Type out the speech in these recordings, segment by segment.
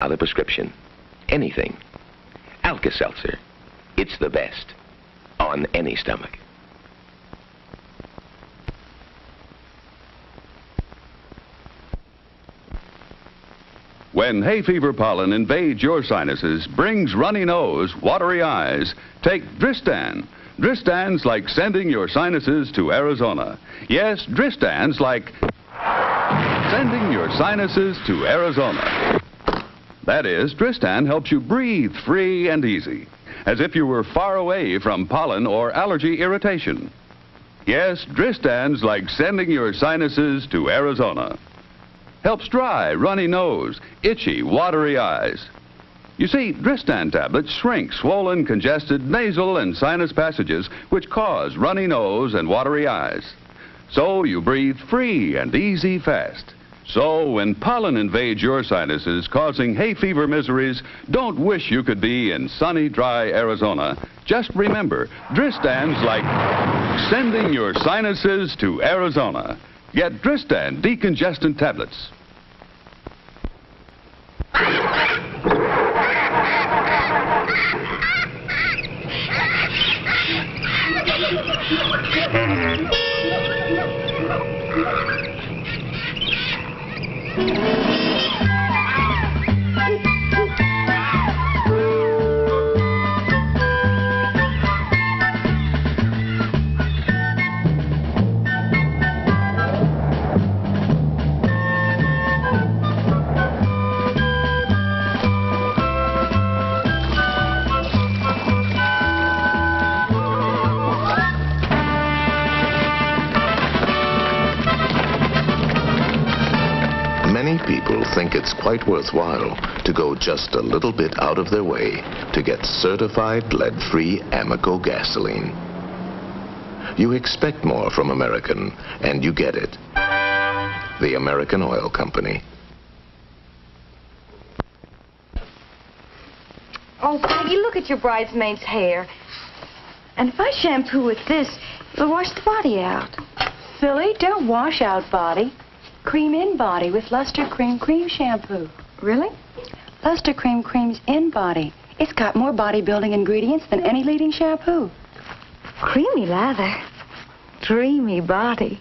without a prescription. Anything. Alka-Seltzer. It's the best. On any stomach. When hay fever pollen invades your sinuses, brings runny nose, watery eyes, take Dristan. Dristan's like sending your sinuses to Arizona. Yes, Dristan's like sending your sinuses to Arizona. That is, Dristan helps you breathe free and easy, as if you were far away from pollen or allergy irritation. Yes, Dristan's like sending your sinuses to Arizona. Helps dry, runny nose, itchy, watery eyes. You see, Dristan tablets shrink swollen, congested nasal and sinus passages which cause runny nose and watery eyes. So you breathe free and easy fast. So when pollen invades your sinuses causing hay fever miseries, don't wish you could be in sunny, dry Arizona. Just remember, Dristan's like sending your sinuses to Arizona. Get Dristan decongestant tablets. People think it's quite worthwhile to go just a little bit out of their way to get certified lead-free Amoco gasoline. You expect more from American, and you get it. The American Oil Company. Oh, Peggy, look at your bridesmaid's hair. And if I shampoo with this, it'll wash the body out. Silly, don't wash out body. Cream in body with Luster Cream shampoo. Really? Luster Cream's in body. It's got more bodybuilding ingredients than any leading shampoo. Creamy lather. Dreamy body.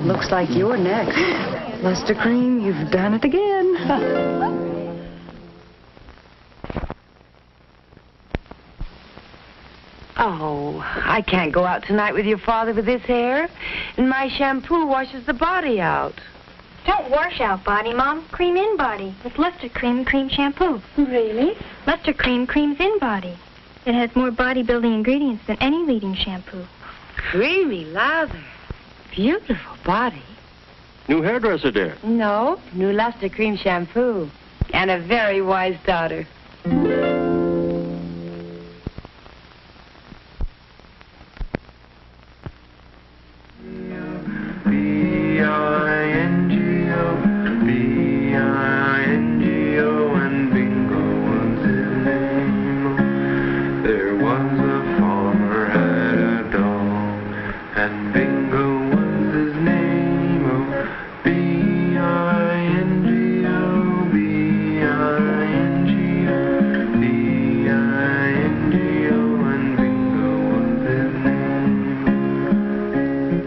Looks like you're next. Luster Cream, you've done it again. Oh, I can't go out tonight with your father with this hair. And my shampoo washes the body out. Don't wash out body, Mom. Cream in body with Luster Cream shampoo. Really? Luster Cream's in body. It has more body-building ingredients than any leading shampoo. Creamy lather. Beautiful body. New hairdresser, dear. No, new Luster Cream shampoo. And a very wise daughter.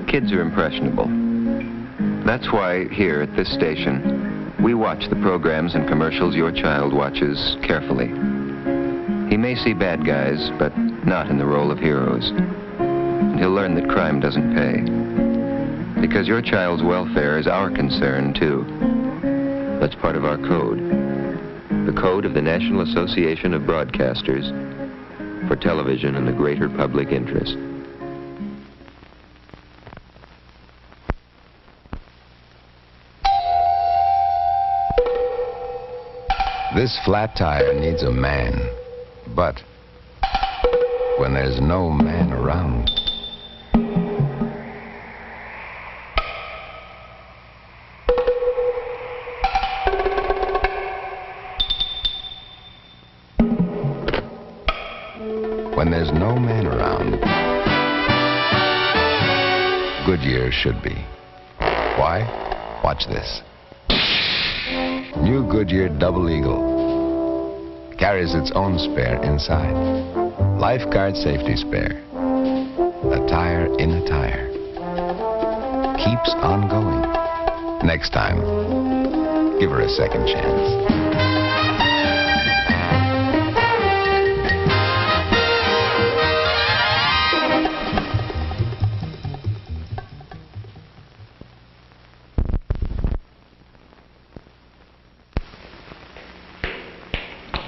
Kids are impressionable. That's why here at this station, we watch the programs and commercials your child watches carefully. He may see bad guys, but not in the role of heroes. And he'll learn that crime doesn't pay. Because your child's welfare is our concern, too. That's part of our code. The code of the National Association of Broadcasters for television and the greater public interest. This flat tire needs a man, but when there's no man around, when there's no man around, Goodyear should be. Why? Watch this. New new Goodyear Double Eagle. Carries its own spare inside. Lifeguard safety spare. A tire in a tire. Keeps on going. Next time, give her a second chance.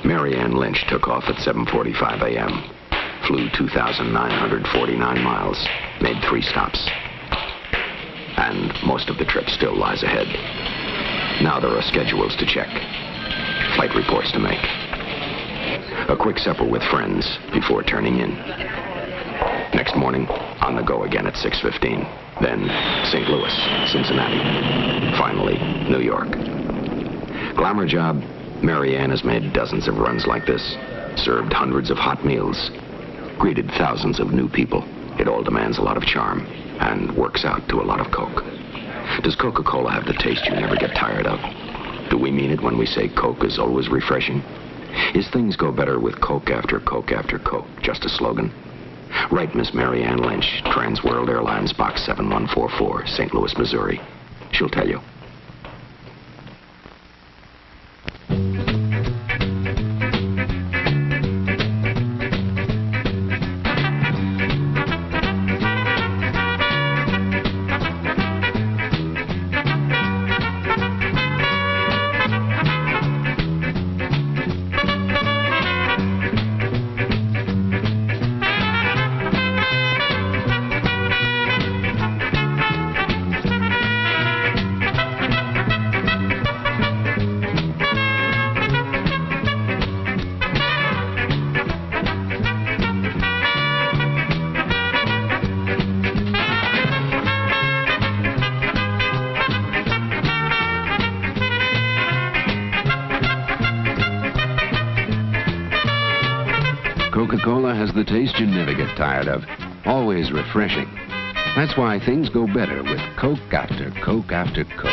Mary Ann Lynch took off at 7:45 a.m., flew 2,949 miles, made 3 stops. And most of the trip still lies ahead. Now there are schedules to check, flight reports to make. A quick supper with friends before turning in. Next morning, on the go again at 6:15. Then St. Louis, Cincinnati. Finally, New York. Glamour job. Mary Ann has made dozens of runs like this, served hundreds of hot meals, greeted thousands of new people. It all demands a lot of charm and works out to a lot of Coke. Does Coca-Cola have the taste you never get tired of? Do we mean it when we say Coke is always refreshing? Is things go better with Coke after Coke after Coke just a slogan? Write Miss Mary Ann Lynch, Trans World Airlines, Box 7144, St. Louis, Missouri. She'll tell you. Coca-Cola has the taste you never get tired of. Always refreshing. That's why things go better with Coke after Coke after Coke.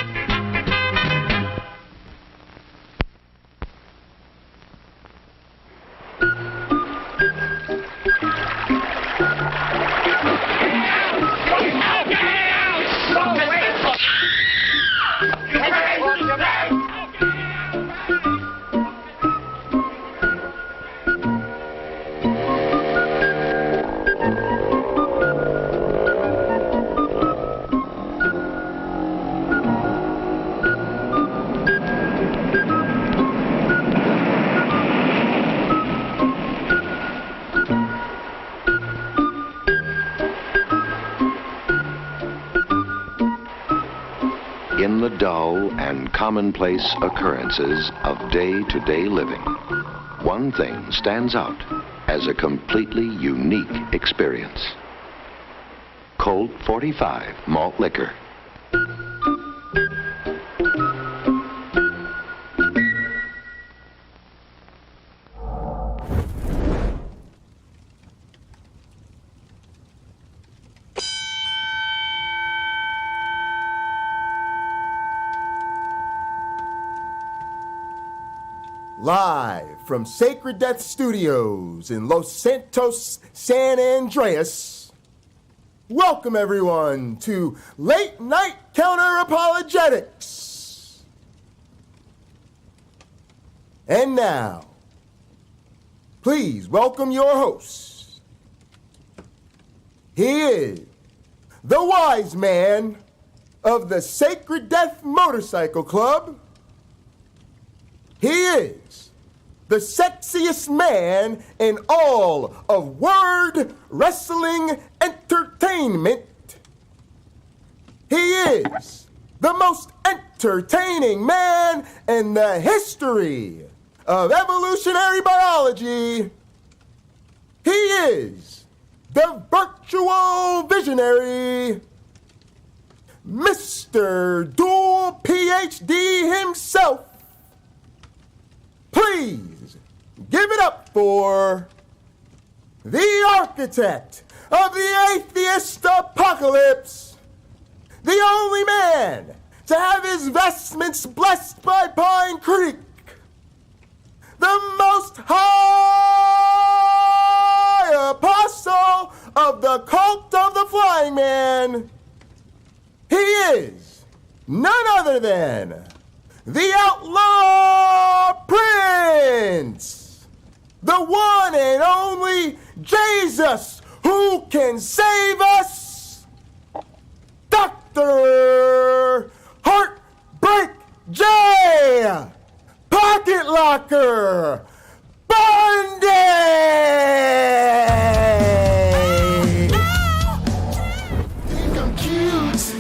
In the dull and commonplace occurrences of day-to-day living, one thing stands out as a completely unique experience. Colt 45 malt liquor. Live from Sacred Death Studios in Los Santos, San Andreas. Welcome everyone to Late Night Counter-Apologetics. And now, please welcome your host. He is the wise man of the Sacred Death Motorcycle Club. He is the sexiest man in all of word wrestling entertainment. He is the most entertaining man in the history of evolutionary biology. He is the virtual visionary, Mr. Dual PhD himself. Please give it up for the architect of the atheist apocalypse, the only man to have his vestments blessed by Pine Creek, the cult of the Flying Man. He is none other than the Outlaw Prince, the one and only Jesus who can save us, Dr. Heartbreak J. Pocket Locker BUNDY! Think I'm cute,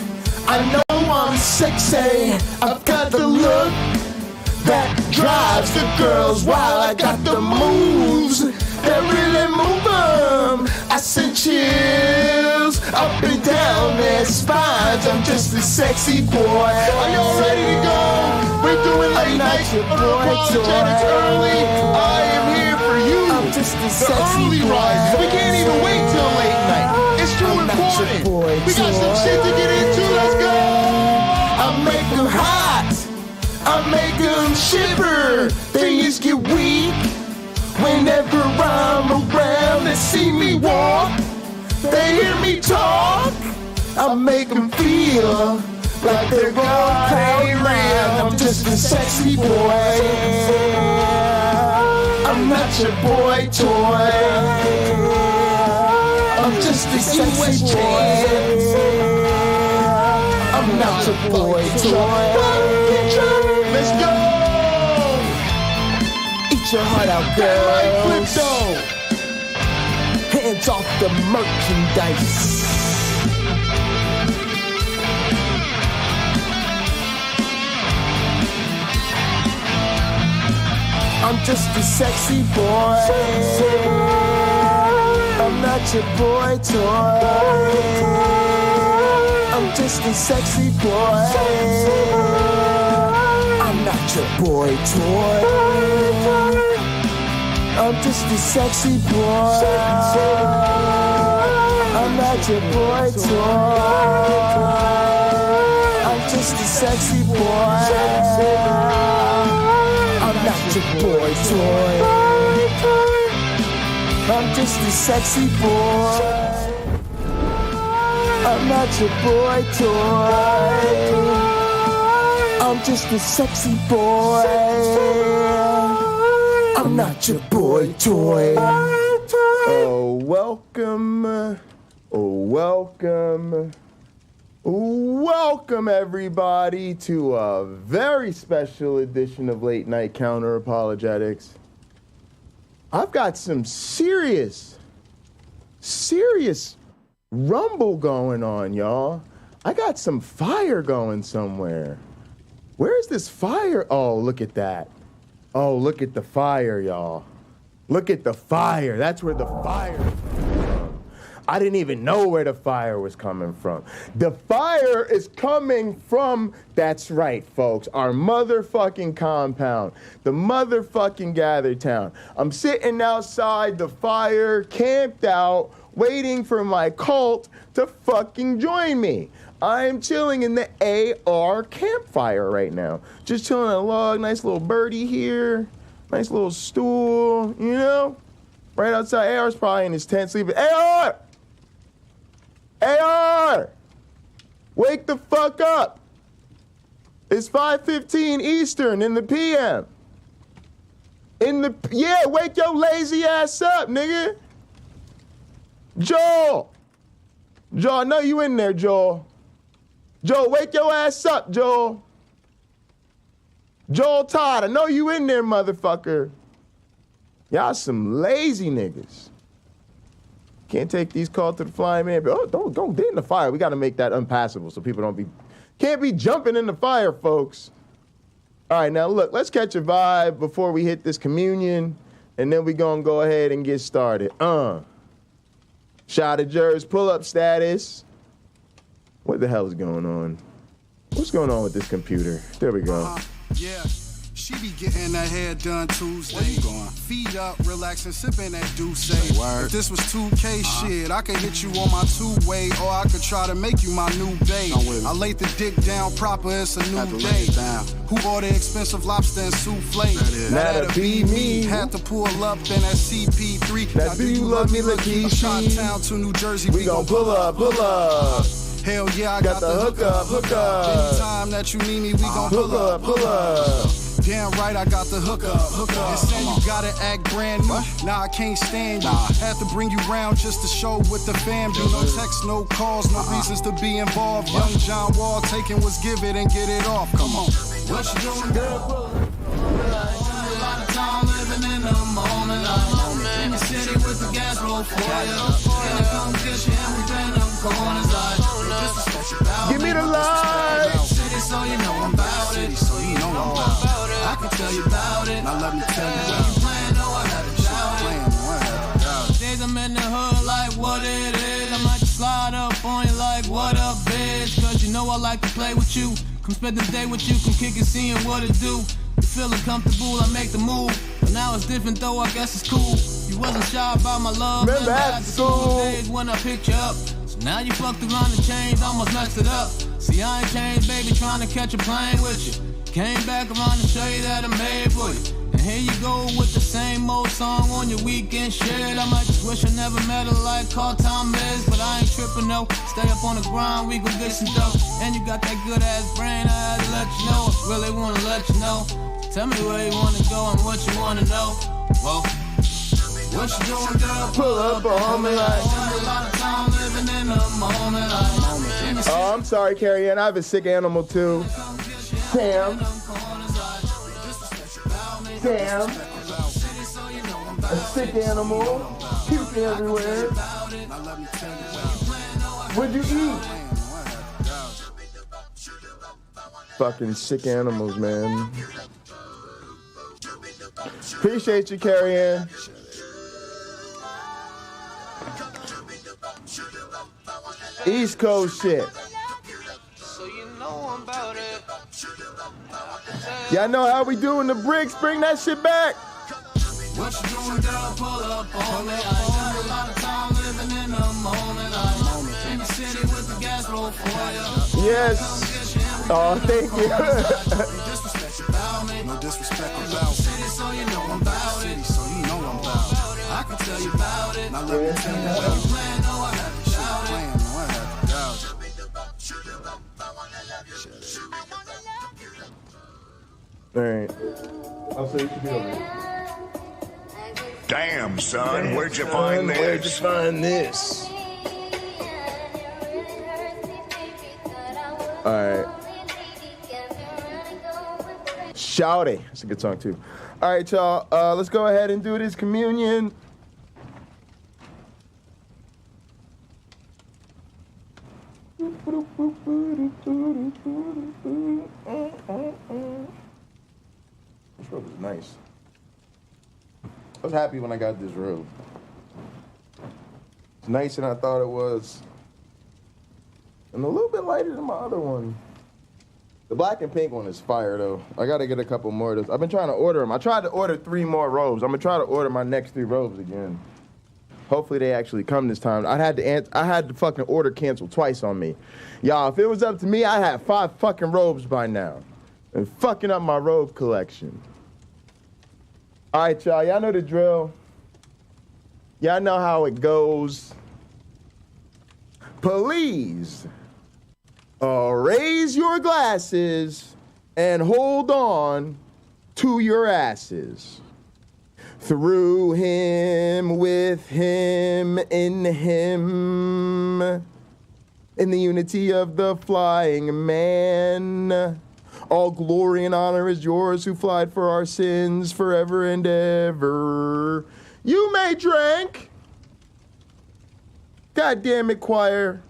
I know I'm sexy, I've got the look that drives the girls wild. I got the moves that really move them. I send chills up and down their spines. I'm just a sexy boy. Are y'all ready to go? We're doing late night Counter-Apologetics early. I am here for you. I'm just a sexy early rise. We can't even wait till late night. It's too important. We got some shit to get into. Let's go. I make them hot. I make them shiver. Things get weak whenever I'm around. They see me walk, they hear me talk. I make them feel like they're gonna play around. I'm just a sexy boy. I'm not your boy toy. I'm just a sexy boy. I'm not your boy toy. Let's go! Eat your heart out, girls. Hands off the merchandise. I'm just a sexy boy. I'm not your boy toy. I'm just a sexy boy. I'm not your boy toy. I'm just a sexy boy. I'm not your boy toy. I'm just a sexy boy. I'm not your boy toy. I'm just a sexy boy. I'm not your boy toy. I'm just a sexy boy. I'm not your boy toy. Oh, welcome. Welcome everybody to a very special edition of Late Night Counter-Apologetics. I've got some serious rumble going on, y'all. I got some fire going somewhere. Where's this fire? Oh, look at that. Oh, look at the fire, y'all. Look at the fire. That's where the fire is coming from. I didn't even know where the fire was coming from. The fire is coming from, that's right, folks, our motherfucking compound, the motherfucking gather town. I'm sitting outside the fire, camped out, waiting for my cult to fucking join me. I am chilling in the AR Campfire right now. Just chilling on a log, nice little birdie here, nice little stool, you know? Right outside, AR's probably in his tent sleeping. AR! AR! Wake the fuck up! It's 5:15 Eastern in the PM. Yeah, wake your lazy ass up, nigga. Joel! Joel, I know you in there, Joel. Joel, wake your ass up, Joel. Joel Todd, I know you in there, motherfucker. Y'all some lazy niggas. Can't take these calls to the flying man. Oh, don't get in the fire. We got to make that unpassable so people can't be jumping in the fire, folks. All right, now look, let's catch a vibe before we hit this communion, and then we gonna go ahead and get started. Shot of Jers, pull up status. What the hell is going on? What's going on with this computer? There we go. Yeah, she be getting her hair done Tuesday. Where you going? Feet up, relaxing, sipping that Douce. If this was 2K shit, I could hit you on my two-way, or I could try to make you my new babe. I laid the dick down proper, it's a new day. Who ordered expensive lobster and souffle? That'll be me. Had to pull up in that CP3. Now do you love me, Lakeisha? Shot town to New Jersey, we gon' pull up, pull up. Hell yeah, I got the hook up. Anytime that you need me, we gon' pull up, pull up. Damn right, I got the hook up. And saying you gotta act brand new. Nah, I can't stand you. Had to bring you round just to show what the fam do. No text, no calls, no reasons to be involved. Young John Wall taking what's give it and get it off. Come on. What you doing, girl? A lot of time living in the moment. In the city with the gas roll for you. In the competition, we been them corners. Give me the light. City, so you know I'm about it. So you know I'm about it. I can tell you about it. Now let me tell you what you playing. No, I had to shout it. Days I'm in the hood like what it is. I might just slide up on you like what up, bitch. Cause you know I like to play with you. Come spend the day with you, come kick it, seeing what it do. You feeling comfortable, I make the move. But now it's different though, I guess it's cool. You wasn't shy about my love. Remember at school days when I picked you up. So now you fucked around and changed, almost messed it up. See, I ain't changed, baby, trying to catch a plane with you. Came back around to show you that I made for you. And here you go with the same old song on your weekend shit. I might just wish I never met her like call Tom is. But I ain't tripping, no. Stay up on the grind, we gon' get some dough. And you got that good ass brain, I had to let you know. I really wanna let you know. Tell me where you wanna go and what you wanna know. Whoa. What you doing, girl? Pull up on me like. A lot of time living in the moment like. Oh, I'm sorry, Carrie Ann. I have a sick animal too. Damn. Damn. A sick animal. Puke everywhere. What'd you eat? Fucking sick animals, man. Appreciate you, Carrie Ann. East Coast shit. Y'all know how we do in the bricks. Bring that shit back. What you doing, girl? Pull up on me. I spend a lot of time living in the moment. In the city with the gas roll for you. Yes. Oh, thank you. No disrespect about me. City, so you know I'm about it. So you know I'm about it. I can tell you about it. Now let me tell you what you plan. No, I have to shout it. No, I have to doubt it. All right. I'll say you should be over here. Damn, son, where'd you find this? Where'd you find this? All right. Shouty. That's a good song, too. All right, y'all. Let's go ahead and do this communion. This robe is nice. I was happy when I got this robe. It's nicer than I thought it was. And a little bit lighter than my other one. The black and pink one is fire, though. I gotta get a couple more of those. I've been trying to order them. I tried to order 3 more robes. I'm gonna try to order my next 3 robes again. Hopefully they actually come this time. I had to fucking order cancel twice on me. Y'all, if it was up to me, I'd have 5 fucking robes by now. And fucking up my robe collection. All right, y'all. Y'all know the drill. Y'all know how it goes. Please raise your glasses and hold on to your asses. Through him, with him, in the unity of the flying man. All glory and honor is yours who flied for our sins forever and ever. You may drink. God damn it, choir.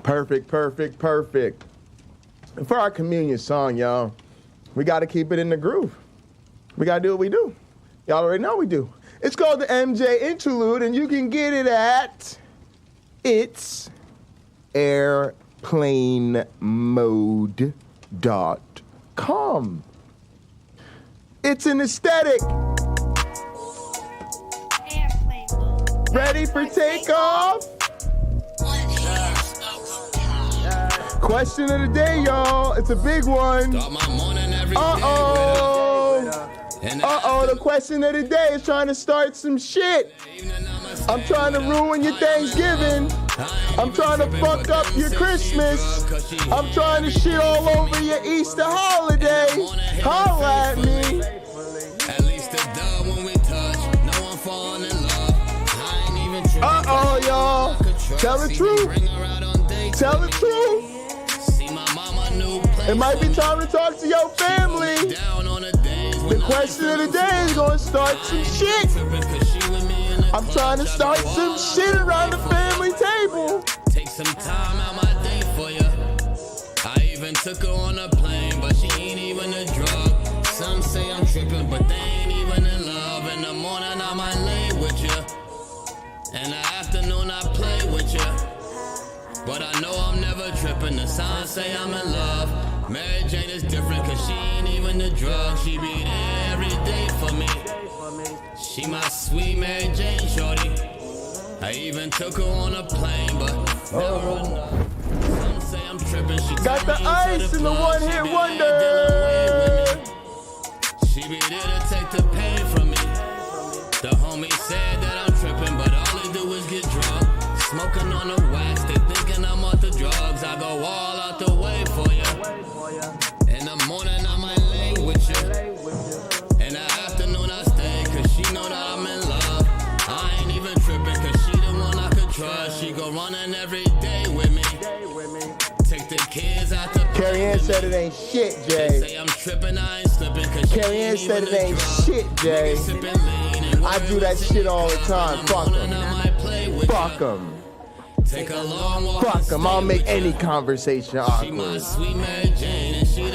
Perfect, perfect, perfect. And for our communion song, y'all, we got to keep it in the groove. We got to do what we do. Y'all already know we do. It's called the MJ Interlude, and you can get it at It's airplanemode.com. It's an aesthetic. Ready for takeoff? Question of the day, y'all. It's a big one. Uh-oh, the question of the day is trying to start some shit. I'm trying to ruin your Thanksgiving. I'm trying to fuck up your Christmas. I'm trying to shit all over your Easter holiday. Holla at me. Uh-oh, y'all. Tell the truth. Tell the truth. It might be time to talk to your family. The question of the day is gonna start some shit. I'm trying to start some shit around the family table. Take some time out my day for you. I even took her on a plane, but she ain't even a drug. Some say I'm tripping, but they ain't even in love. In the morning I might lay with you. In the afternoon I play with you. But I know I'm never tripping. The signs say I'm in love. Mary Jane is different, cause she ain't even a drug. She be there every day for me. She my sweet Mary Jane shorty. I even took her on a plane, but never enough. Some say I'm tripping. She got the ice and the one-hit wonder. She be there to take the pain from me. The homie said that I'm tripping, but all they do is get drunk. Smoking on the wax, they thinking I'm off the drugs. I go all out the way for you. In the morning I might lay with you. In the afternoon I stay, cause she know that I'm in love. I ain't even tripping, cause she the one I could trust. She go running every day with me. Take the kids out the Carrie Ann said it ain't shit, Jay. They say I'm tripping, I ain't slipping, cause Carrie Ann said it ain't shit, Jay. I do that shit all the time. Fuck them. Fuck them. Fuck them. I'll make any conversation awkward.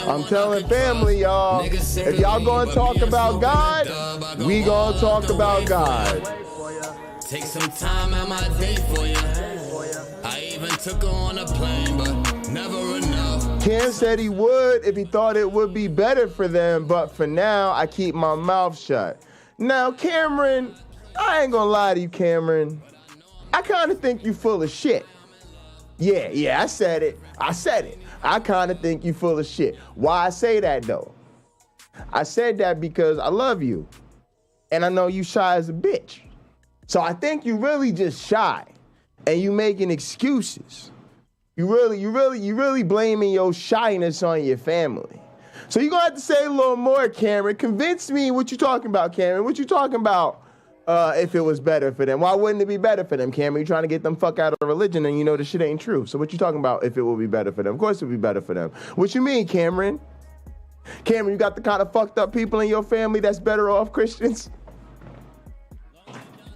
I'm telling family, y'all, if y'all gonna talk about God, we gonna talk about God. Take some time out my day for you. I even took her on a plane, but never enough. Cam said he would if he thought it would be better for them, but for now, I keep my mouth shut. Now, Cameron, I ain't gonna lie to you, Cameron. I kind of think you full of shit. Yeah, I said it. I kind of think you full of shit. Why I say that, though? I said that because I love you. And I know you shy as a bitch. So I think you really just shy. And you making excuses. You really blaming your shyness on your family. So you're gonna have to say a little more, Cameron. Convince me what you talking about, Cameron. What you talking about if it was better for them? Why wouldn't it be better for them, Cameron? You trying to get them fuck out of religion and you know the shit ain't true. So what you talking about if it would be better for them? Of course it would be better for them. What you mean, Cameron? Cameron, you got the kind of fucked up people in your family that's better off Christians?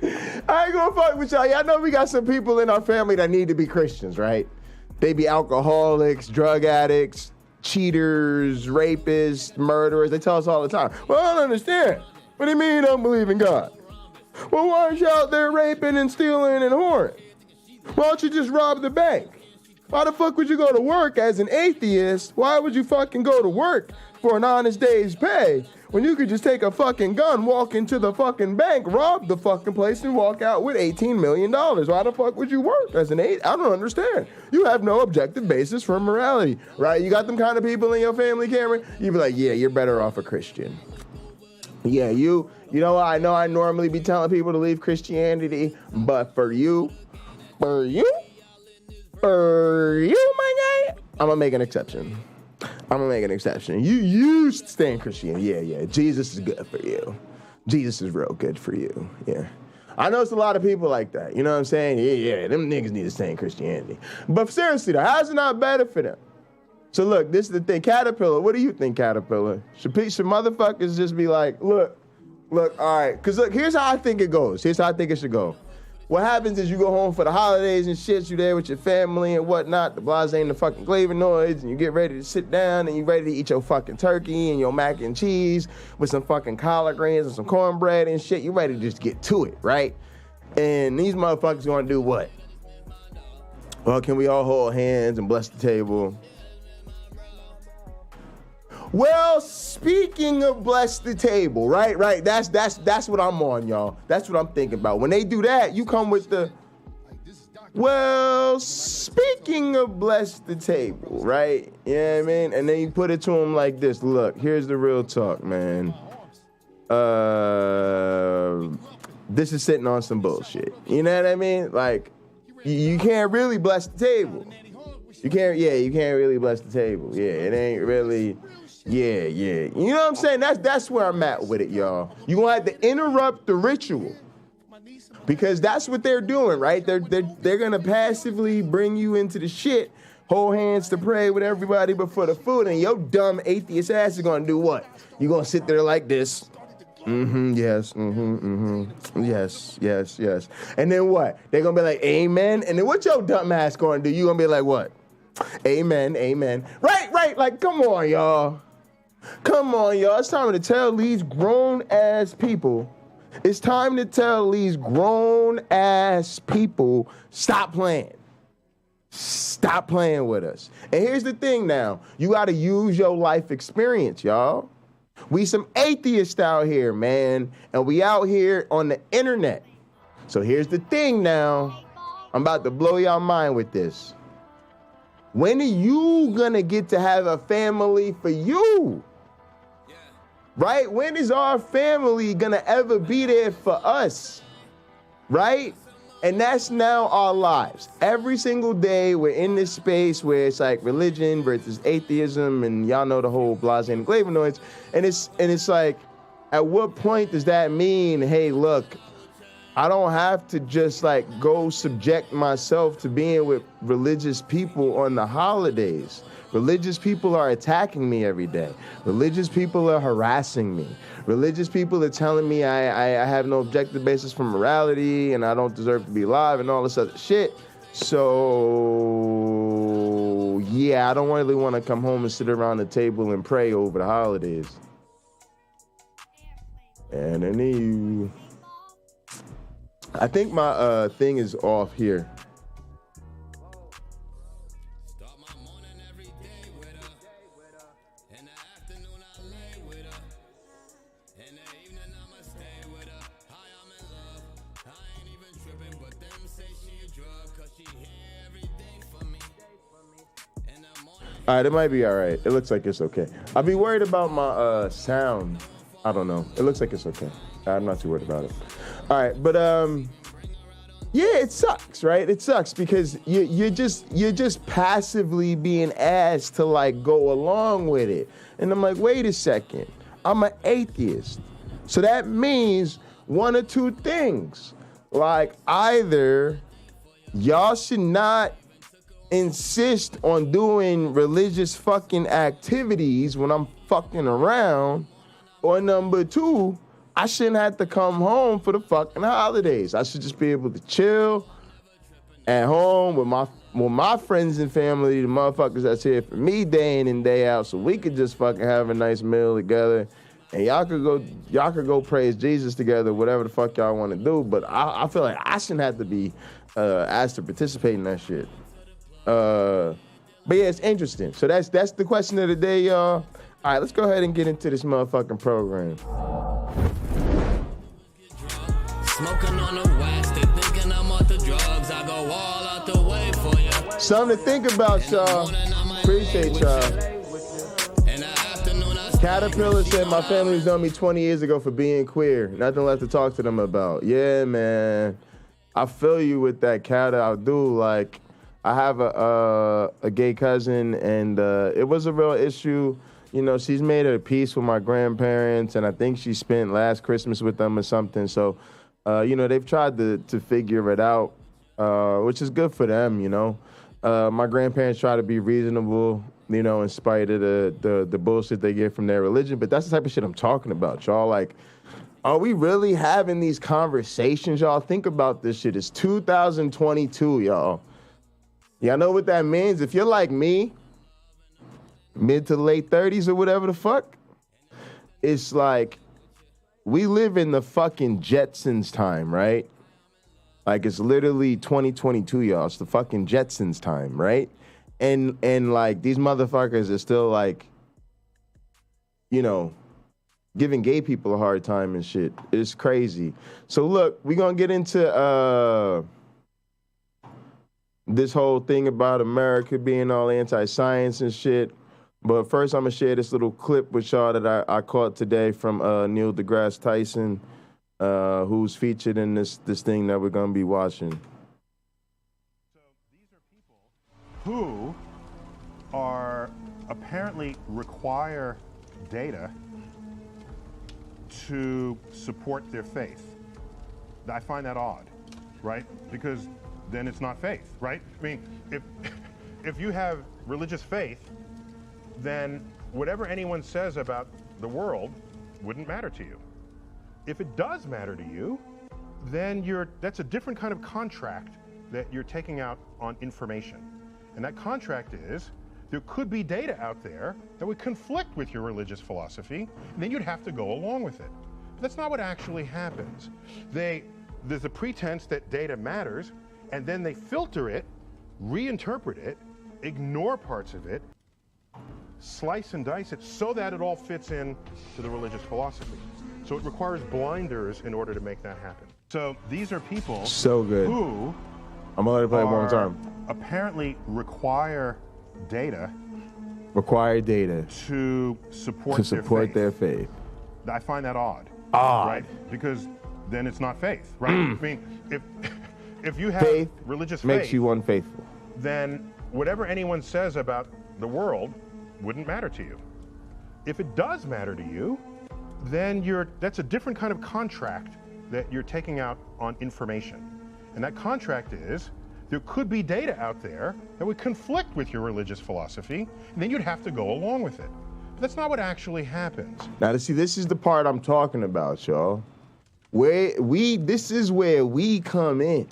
I ain't gonna fuck with y'all. Y'all know we got some people in our family that need to be Christians, right? They be alcoholics, drug addicts, cheaters, rapists, murderers. They tell us all the time. Well, I don't understand. What do you mean you don't believe in God? Well, why aren't you out there raping and stealing and whoring? Why don't you just rob the bank? Why the fuck would you go to work as an atheist? Why would you fucking go to work for an honest day's pay when you could just take a fucking gun, walk into the fucking bank, rob the fucking place, and walk out with $18 million? Why the fuck would you work as an atheist? I don't understand. You have no objective basis for morality, right? You got them kind of people in your family, Cameron? You be like, yeah, you're better off a Christian. Yeah, you know what? I know I normally be telling people to leave Christianity, but for you, my guy, I'm gonna make an exception. You stay in Christianity. Yeah. Jesus is good for you. Jesus is real good for you. Yeah. I know it's a lot of people like that. You know what I'm saying? Yeah. Them niggas need to stay in Christianity. But seriously though, how's it not better for them? So look, this is the thing. Caterpillar, what do you think, Caterpillar? Should motherfuckers just be like, look, all right. Because look, here's how I think it goes. Here's how I think it should go. what happens is you go home for the holidays and shit, you there with your family and whatnot, the blase and the fucking flavonoids, and you get ready to sit down and you ready to eat your fucking turkey and your mac and cheese with some fucking collard greens and some cornbread and shit. You ready to just get to it, right? And these motherfuckers gonna do what? Well, can we all hold hands and bless the table? Well, speaking of bless the table, right? That's what I'm on, y'all. That's what I'm thinking about. When they do that, you come with the, well, speaking of bless the table, right? You know what I mean? And then you put it to them like this. Look, here's the real talk, man. This is sitting on some bullshit. You know what I mean? Like, you can't really bless the table. You can't really bless the table. Yeah, it ain't really... Yeah. You know what I'm saying? That's where I'm at with it, y'all. You gonna have to interrupt the ritual. Because that's what they're doing, right? They're gonna passively bring you into the shit, hold hands to pray with everybody before the food, and your dumb atheist ass is gonna do what? You gonna sit there like this. Yes. And then what? They're gonna be like, amen. And then what your dumb ass gonna do? You gonna be like, what? Amen. Right. Like, come on, y'all. It's time to tell these grown-ass people. It's time to tell these grown-ass people, stop playing. Stop playing with us. And here's the thing now. You got to use your life experience, y'all. We some atheists out here, man. And we out here on the internet. So here's the thing now. I'm about to blow y'all mind with this. When are you gonna get to have a family for you? Right? When is our family gonna ever be there for us? Right? And that's now our lives. Every single day we're in this space where it's like religion versus atheism, and y'all know the whole blase and flavonoids. And it's like, at what point does that mean, hey, look, I don't have to just like go subject myself to being with religious people on the holidays. Religious people are attacking me every day. Religious people are harassing me. Religious people are telling me I have no objective basis for morality and I don't deserve to be alive and all this other shit. So, yeah, I don't really want to come home and sit around the table and pray over the holidays. And then I think my thing is off here. All right, it might be all right. It looks like it's okay. I'll be worried about my sound. I don't know. It looks like it's okay. I'm not too worried about it. All right, but yeah, it sucks, right? It sucks because you're just passively being asked to like go along with it. And I'm like, wait a second, I'm an atheist. So that means one or two things. Like either y'all should not insist on doing religious fucking activities when I'm fucking around, or number two, I shouldn't have to come home for the fucking holidays. I should just be able to chill at home with my friends and family, the motherfuckers that's here for me day in and day out, so we could just fucking have a nice meal together, and y'all could go praise Jesus together, whatever the fuck y'all want to do. But I feel like I shouldn't have to be asked to participate in that shit. But yeah, it's interesting. So that's the question of the day, y'all. All right, let's go ahead and get into this motherfucking program. Smoking on the wax, they thinking I'm off the drugs. I go all out the way for you. Something to think about, y'all. Appreciate y'all. Caterpillar said my family was on me 20 years ago for being queer. Nothing left to talk to them about. Yeah, man. I feel you with that, Cat. I do. Like, I have a gay cousin, and it was a real issue. You know, she's made her peace with my grandparents, and I think she spent last Christmas with them or something. So, you know, they've tried to figure it out, which is good for them, you know. My grandparents try to be reasonable, you know, in spite of the bullshit they get from their religion. But that's the type of shit I'm talking about, y'all. Like, Are we really having these conversations, y'all? Think about this shit. It's 2022, y'all. Y'all know what that means? If you're like me, mid to late 30s or whatever the fuck, it's like we live in the fucking Jetsons time, right? Like it's literally 2022, y'all. It's the fucking Jetsons time, right? And like these motherfuckers are still like, you know, giving gay people a hard time and shit. It's crazy. So look, we're gonna get into this whole thing about America being all anti-science and shit. But first, I'm gonna share this little clip with y'all that I caught today from Neil deGrasse Tyson, who's featured in this thing that we're gonna be watching. So these are people who are apparently require data to support their faith. I find that odd, right? Because then it's not faith, right? I mean, if you have religious faith, then whatever anyone says about the world wouldn't matter to you. If it does matter to you, then that's a different kind of contract that you're taking out on information. And that contract is, there could be data out there that would conflict with your religious philosophy, and then you'd have to go along with it. But that's not what actually happens. There's a pretense that data matters, and then they filter it, reinterpret it, ignore parts of it, slice and dice it so that it all fits in to the religious philosophy. So it requires blinders in order to make that happen. So these are people so good. Who I'm gonna let it play one more time. Apparently require data to support their faith. I find that odd. Right? Because then it's not faith, right? I mean, if you have faith religious makes faith, you unfaithful. Then whatever anyone says about the world wouldn't matter to you. If it does matter to you, then that's a different kind of contract that you're taking out on information. And that contract is, there could be data out there that would conflict with your religious philosophy, and then you'd have to go along with it. But that's not what actually happens. Now, see, this is the part I'm talking about, y'all. This is where we come in.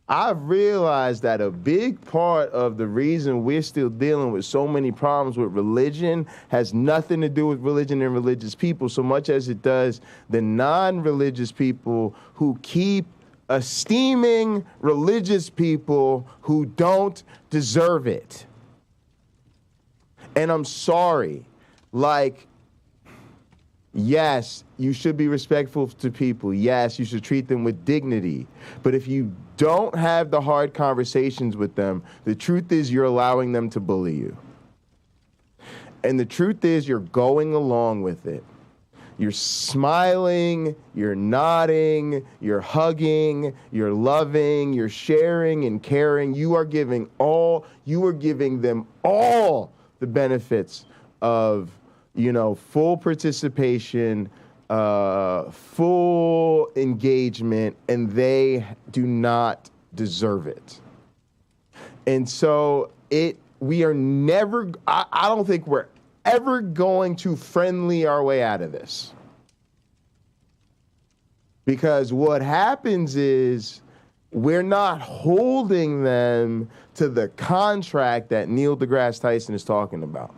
I've realized that a big part of the reason we're still dealing with so many problems with religion has nothing to do with religion and religious people so much as it does the non-religious people who keep esteeming religious people who don't deserve it. And I'm sorry, like, yes, you should be respectful to people. Yes, you should treat them with dignity. But if you don't have the hard conversations with them, the truth is you're allowing them to bully you. And the truth is you're going along with it. You're smiling, you're nodding, you're hugging, you're loving, you're sharing and caring. You are giving them all the benefits of, full participation, full engagement, and they do not deserve it. And so we are never, I don't think we're ever going to friendly our way out of this. Because what happens is we're not holding them to the contract that Neil deGrasse Tyson is talking about.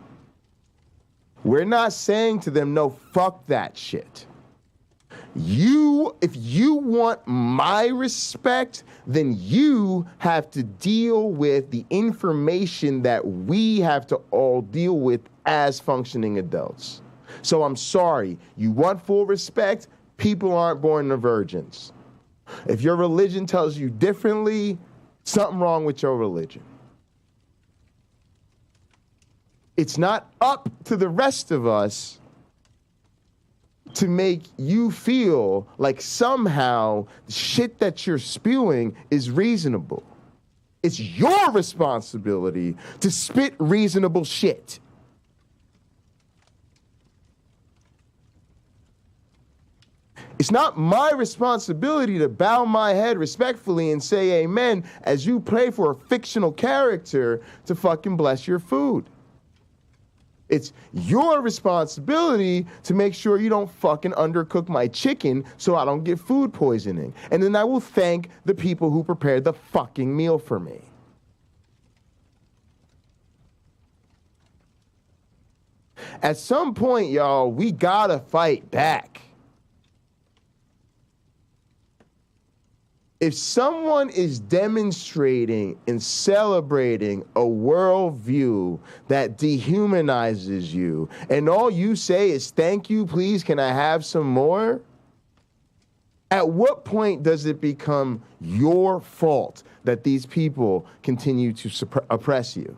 We're not saying to them, no, fuck that shit. If you want my respect, then you have to deal with the information that we have to all deal with as functioning adults. So I'm sorry, you want full respect? People aren't born to virgins. If your religion tells you differently, something wrong with your religion. It's not up to the rest of us to make you feel like somehow the shit that you're spewing is reasonable. It's your responsibility to spit reasonable shit. It's not my responsibility to bow my head respectfully and say amen as you pray for a fictional character to fucking bless your food. It's your responsibility to make sure you don't fucking undercook my chicken so I don't get food poisoning. And then I will thank the people who prepared the fucking meal for me. At some point, y'all, we gotta fight back. If someone is demonstrating and celebrating a worldview that dehumanizes you, and all you say is, thank you, please, can I have some more? At what point does it become your fault that these people continue to oppress you?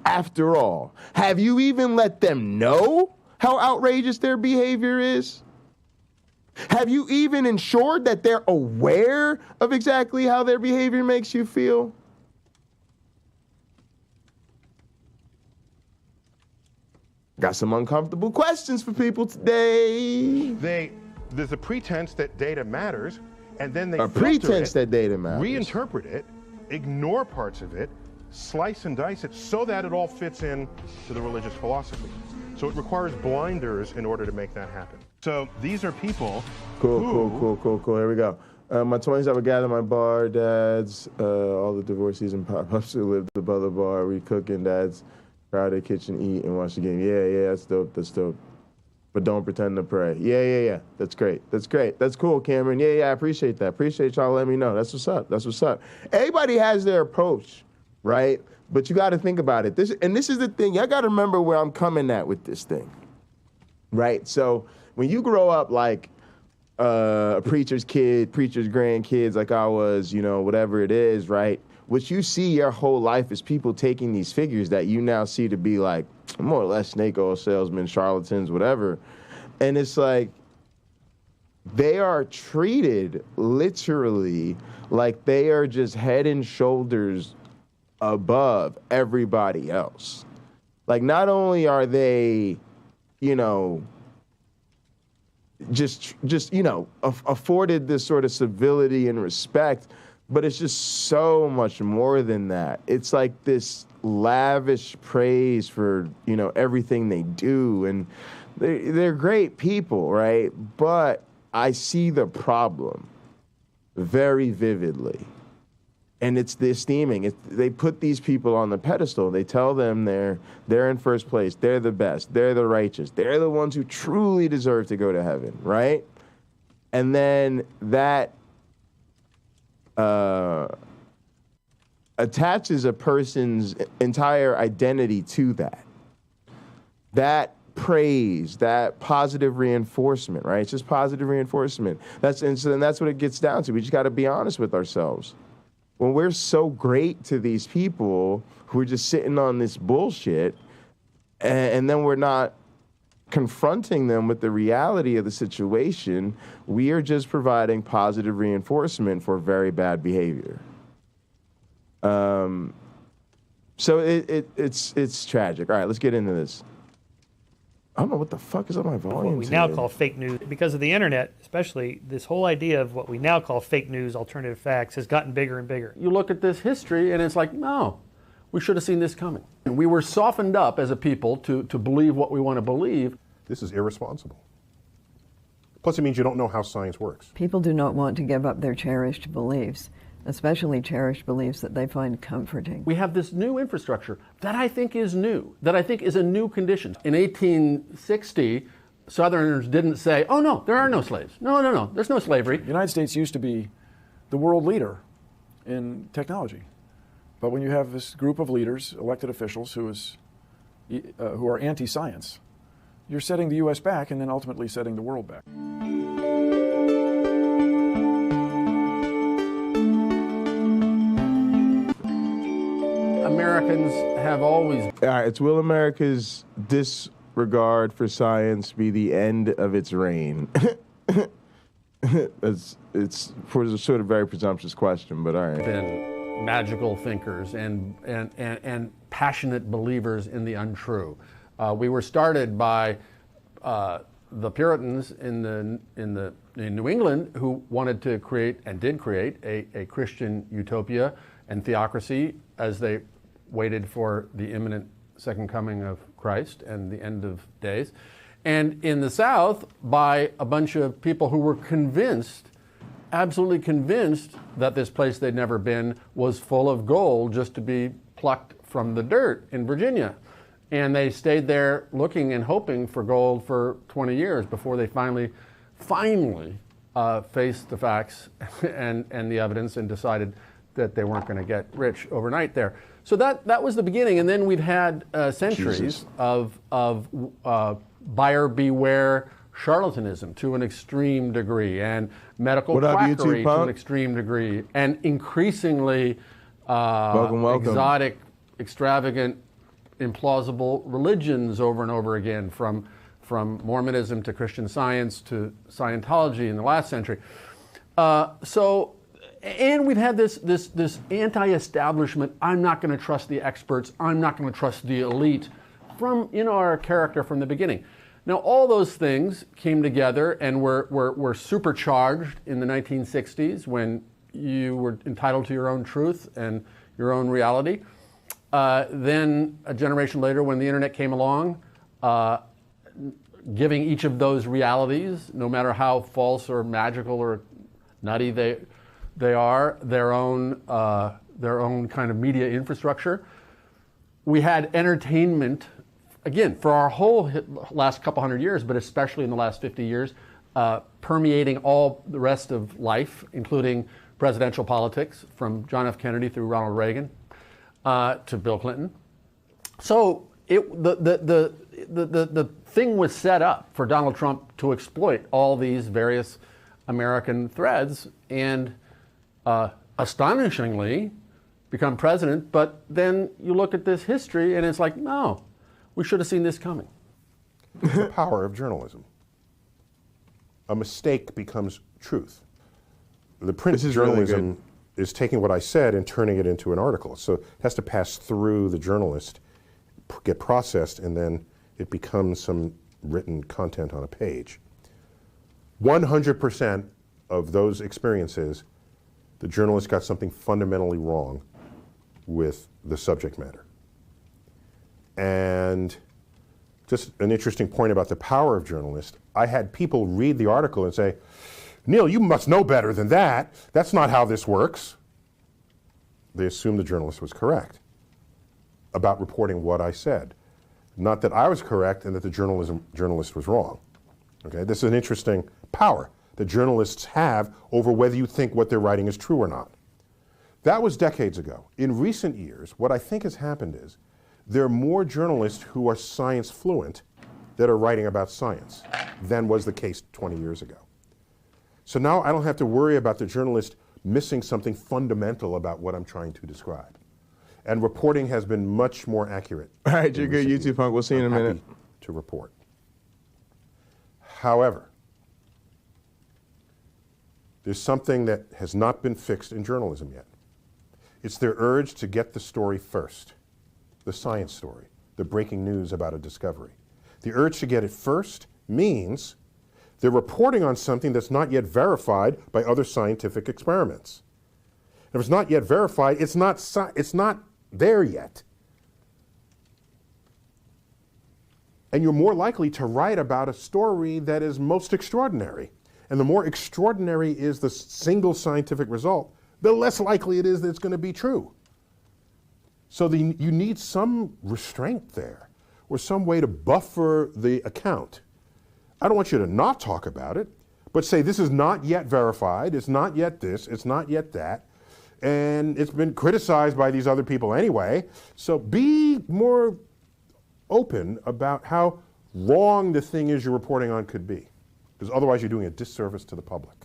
After all, have you even let them know how outrageous their behavior is? Have you even ensured that they're aware of exactly how their behavior makes you feel? Got some uncomfortable questions for people today. There's a pretense that data matters, and then they that data matters. Reinterpret it, ignore parts of it, slice and dice it so that it all fits in to the religious philosophy. So it requires blinders in order to make that happen. So these are people Cool. Here we go. My 20s, I would gather my bar dads, all the divorcees and pop-ups who lived above the bar. We cooking, dads, crowded kitchen, eat, and watch the game. Yeah, that's dope. But don't pretend to pray. Yeah. That's great. That's cool, Cameron. Yeah, I appreciate that. Appreciate y'all letting me know. That's what's up. Everybody has their approach, right? But you got to think about it. This is the thing. Y'all got to remember where I'm coming at with this thing, right? So when you grow up like a preacher's kid, preacher's grandkids, like I was, whatever it is, right? What you see your whole life is people taking these figures that you now see to be like more or less snake oil salesmen, charlatans, whatever. And it's like they are treated literally like they are just head and shoulders above everybody else. Like, not only are they, just afforded this sort of civility and respect, but it's just so much more than that. It's like this lavish praise for, everything they do. And they're great people, right? But I see the problem very vividly. And it's the esteeming. They put these people on the pedestal. They tell them they're in first place. They're the best. They're the righteous. They're the ones who truly deserve to go to heaven, right? And then that attaches a person's entire identity to that. That praise, that positive reinforcement, right? It's just positive reinforcement. That's what it gets down to. We just got to be honest with ourselves. When we're so great to these people who are just sitting on this bullshit, and then we're not confronting them with the reality of the situation, we are just providing positive reinforcement for very bad behavior. So it's tragic. All right, let's get into this. I don't know what the fuck is on my volume. What we now call fake news. Because of the internet, especially, this whole idea of what we now call fake news, alternative facts, has gotten bigger and bigger. You look at this history and it's like, no, we should have seen this coming. And we were softened up as a people to believe what we want to believe. This is irresponsible. Plus, it means you don't know how science works. People do not want to give up their cherished beliefs, especially cherished beliefs that they find comforting. We have this new infrastructure that I think is new, that I think is a new condition. In 1860, Southerners didn't say, oh no, there are no slaves. No, there's no slavery. The United States used to be the world leader in technology. But when you have this group of leaders, elected officials, who are anti-science, you're setting the U.S. back and then ultimately setting the world back. Americans have always... All right, it's will America's disregard for science be the end of its reign? It's a sort of very presumptuous question, but all right. Been magical thinkers and passionate believers in the untrue. We were started by the Puritans in New England, who wanted to create and did create a Christian utopia and theocracy as they waited for the imminent second coming of Christ and the end of days. And in the South, by a bunch of people who were convinced, absolutely convinced, that this place they'd never been was full of gold just to be plucked from the dirt in Virginia. And they stayed there looking and hoping for gold for 20 years before they finally faced the facts and the evidence and decided that they weren't going to get rich overnight there. So that was the beginning. And then we've had centuries of buyer beware charlatanism to an extreme degree, and medical quackery to an extreme degree, and increasingly welcome. exotic, extravagant, implausible religions over and over again, from Mormonism to Christian Science to Scientology in the last century. And we've had this anti-establishment, I'm not going to trust the experts, I'm not going to trust the elite, from our character from the beginning. Now, all those things came together and were supercharged in the 1960s when you were entitled to your own truth and your own reality. Then a generation later, when the internet came along, giving each of those realities, no matter how false or magical or nutty they are, their own kind of media infrastructure. We had entertainment, again, for our whole last couple hundred years, but especially in the last 50 years, permeating all the rest of life, including presidential politics, from John F. Kennedy through Ronald Reagan to Bill Clinton. So the thing was set up for Donald Trump to exploit all these various American threads and astonishingly become president. But then you look at this history and it's like, no, we should have seen this coming. The power of journalism. A mistake becomes truth. The print journalism is taking what I said and turning it into an article. So it has to pass through the journalist, get processed, and then it becomes some written content on a page. 100% of those experiences, the journalist got something fundamentally wrong with the subject matter. And just an interesting point about the power of journalists, I had people read the article and say, Neil, you must know better than that. That's not how this works. They assumed the journalist was correct about reporting what I said. Not that I was correct and that the journalist was wrong. Okay, this is an interesting power that journalists have over whether you think what they're writing is true or not. That was decades ago. In recent years, what I think has happened is there are more journalists who are science fluent that are writing about science than was the case 20 years ago. So now I don't have to worry about the journalist missing something fundamental about what I'm trying to describe. And reporting has been much more accurate. All right, you're good, YouTube punk. We'll see you in a minute. To report. However, there's something that has not been fixed in journalism yet. It's their urge to get the story first, the science story, the breaking news about a discovery. The urge to get it first means they're reporting on something that's not yet verified by other scientific experiments. If it's not yet verified, it's not there yet. And you're more likely to write about a story that is most extraordinary. And the more extraordinary is the single scientific result, the less likely it is that it's going to be true. So you need some restraint there, or some way to buffer the account. I don't want you to not talk about it, but say this is not yet verified, it's not yet this, it's not yet that, and it's been criticized by these other people anyway. So be more open about how wrong the thing is you're reporting on could be, because otherwise you're doing a disservice to the public.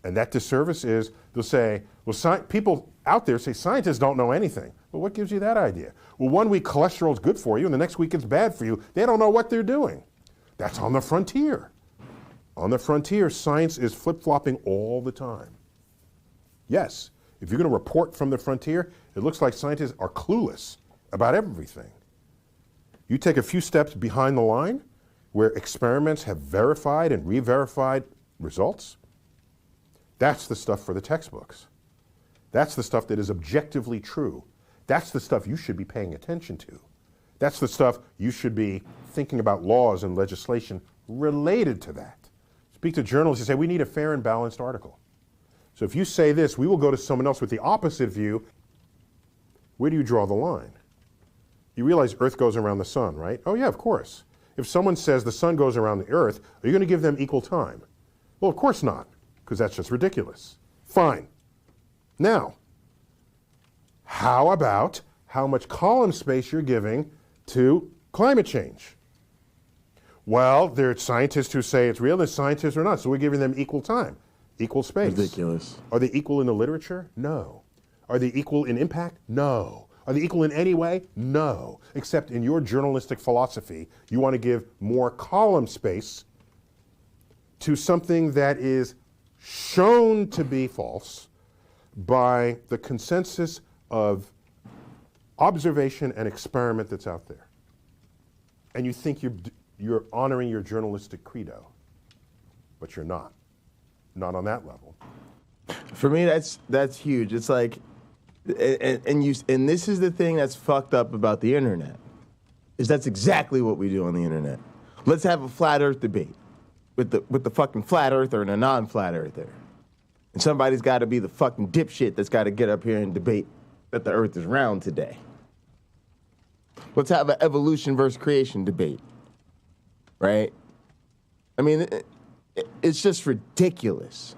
And that disservice is, they'll say, well, people out there say scientists don't know anything. Well, what gives you that idea? Well, one week cholesterol is good for you and the next week it's bad for you. They don't know what they're doing. That's on the frontier. On the frontier, science is flip-flopping all the time. Yes, if you're going to report from the frontier, it looks like scientists are clueless about everything. You take a few steps behind the line, where experiments have verified and re-verified results, that's the stuff for the textbooks. That's the stuff that is objectively true. That's the stuff you should be paying attention to. That's the stuff you should be thinking about laws and legislation related to that. Speak to journalists and say, we need a fair and balanced article. So if you say this, we will go to someone else with the opposite view. Where do you draw the line? You realize Earth goes around the sun, right? Oh yeah, of course. If someone says the sun goes around the Earth, are you going to give them equal time? Well, of course not, because that's just ridiculous. Fine. Now, how about how much column space you're giving to climate change? Well, there are scientists who say it's real, there's scientists who are not, so we're giving them equal time, equal space. Ridiculous. Are they equal in the literature? No. Are they equal in impact? No. Are they equal in any way? No. Except in your journalistic philosophy, you want to give more column space to something that is shown to be false by the consensus of observation and experiment that's out there. And you think you're honoring your journalistic credo, but you're not. Not on that level. For me, that's huge. It's like, and this is the thing that's fucked up about the internet, is that's exactly what we do on the internet. Let's have a flat Earth debate with the fucking flat earther and a non-flat earther, and somebody's got to be the fucking dipshit that's got to get up here and debate that the Earth is round today. Let's have an evolution versus creation debate, right? I mean, it's just ridiculous.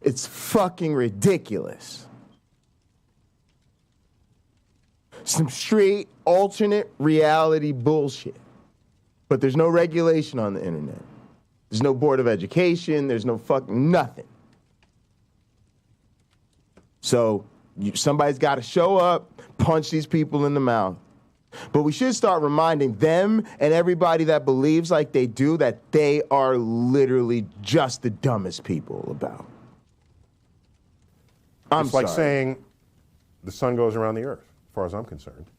It's fucking ridiculous. Some straight alternate reality bullshit. But there's no regulation on the internet. There's no board of education. There's no fucking nothing. So somebody's got to show up, punch these people in the mouth. But we should start reminding them and everybody that believes like they do that they are literally just the dumbest people about. It's like saying the sun goes around the Earth, as far as I'm concerned.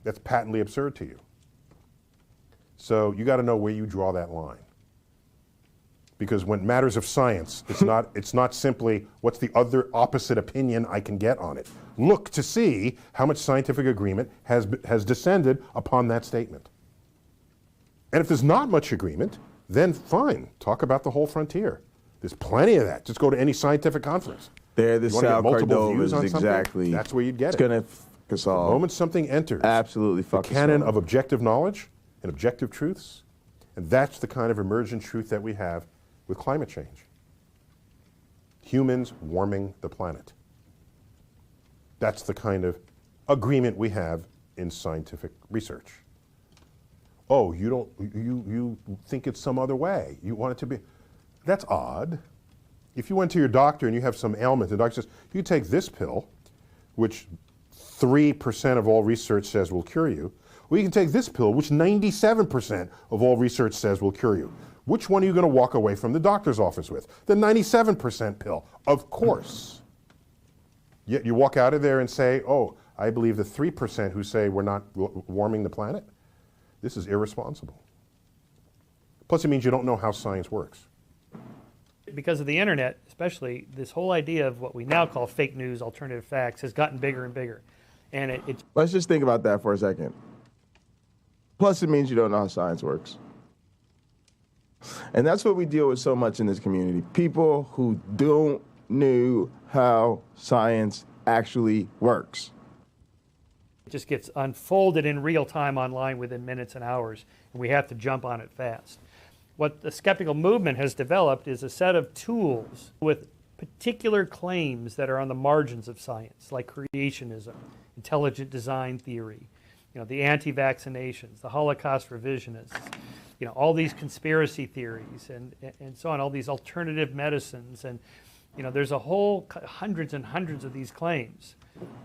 That's patently absurd to you. So you got to know where you draw that line. Because when matters of science, it's not simply what's the other opposite opinion I can get on it. Look to see how much scientific agreement has descended upon that statement. And if there's not much agreement, then fine, talk about the whole frontier. There's plenty of that. Just go to any scientific conference. There, the Sal Cordova is exactly. That's where you'd get it. It's going to fuck us all. The moment something enters absolutely fuck the canon of objective knowledge and objective truths, and that's the kind of emergent truth that we have with climate change. Humans warming the planet. That's the kind of agreement we have in scientific research. Oh, you think it's some other way. You want it to be. That's odd. If you went to your doctor and you have some ailment, the doctor says, you take this pill, which 3% of all research says will cure you, or you can take this pill, which 97% of all research says will cure you. Which one are you going to walk away from the doctor's office with? The 97% pill, of course. Yet you walk out of there and say, oh, I believe the 3% who say we're not warming the planet. This is irresponsible. Plus it means you don't know how science works. Because of the internet, especially, this whole idea of what we now call fake news, alternative facts, has gotten bigger and bigger. And it Let's just think about that for a second. Plus it means you don't know how science works. And that's what we deal with so much in this community. People who don't know how science actually works. It just gets unfolded in real time online within minutes and hours, and we have to jump on it fast. What the skeptical movement has developed is a set of tools with particular claims that are on the margins of science, like creationism, intelligent design theory, the anti-vaccinations, the Holocaust revisionists, all these conspiracy theories and so on, all these alternative medicines. And, there's a whole hundreds and hundreds of these claims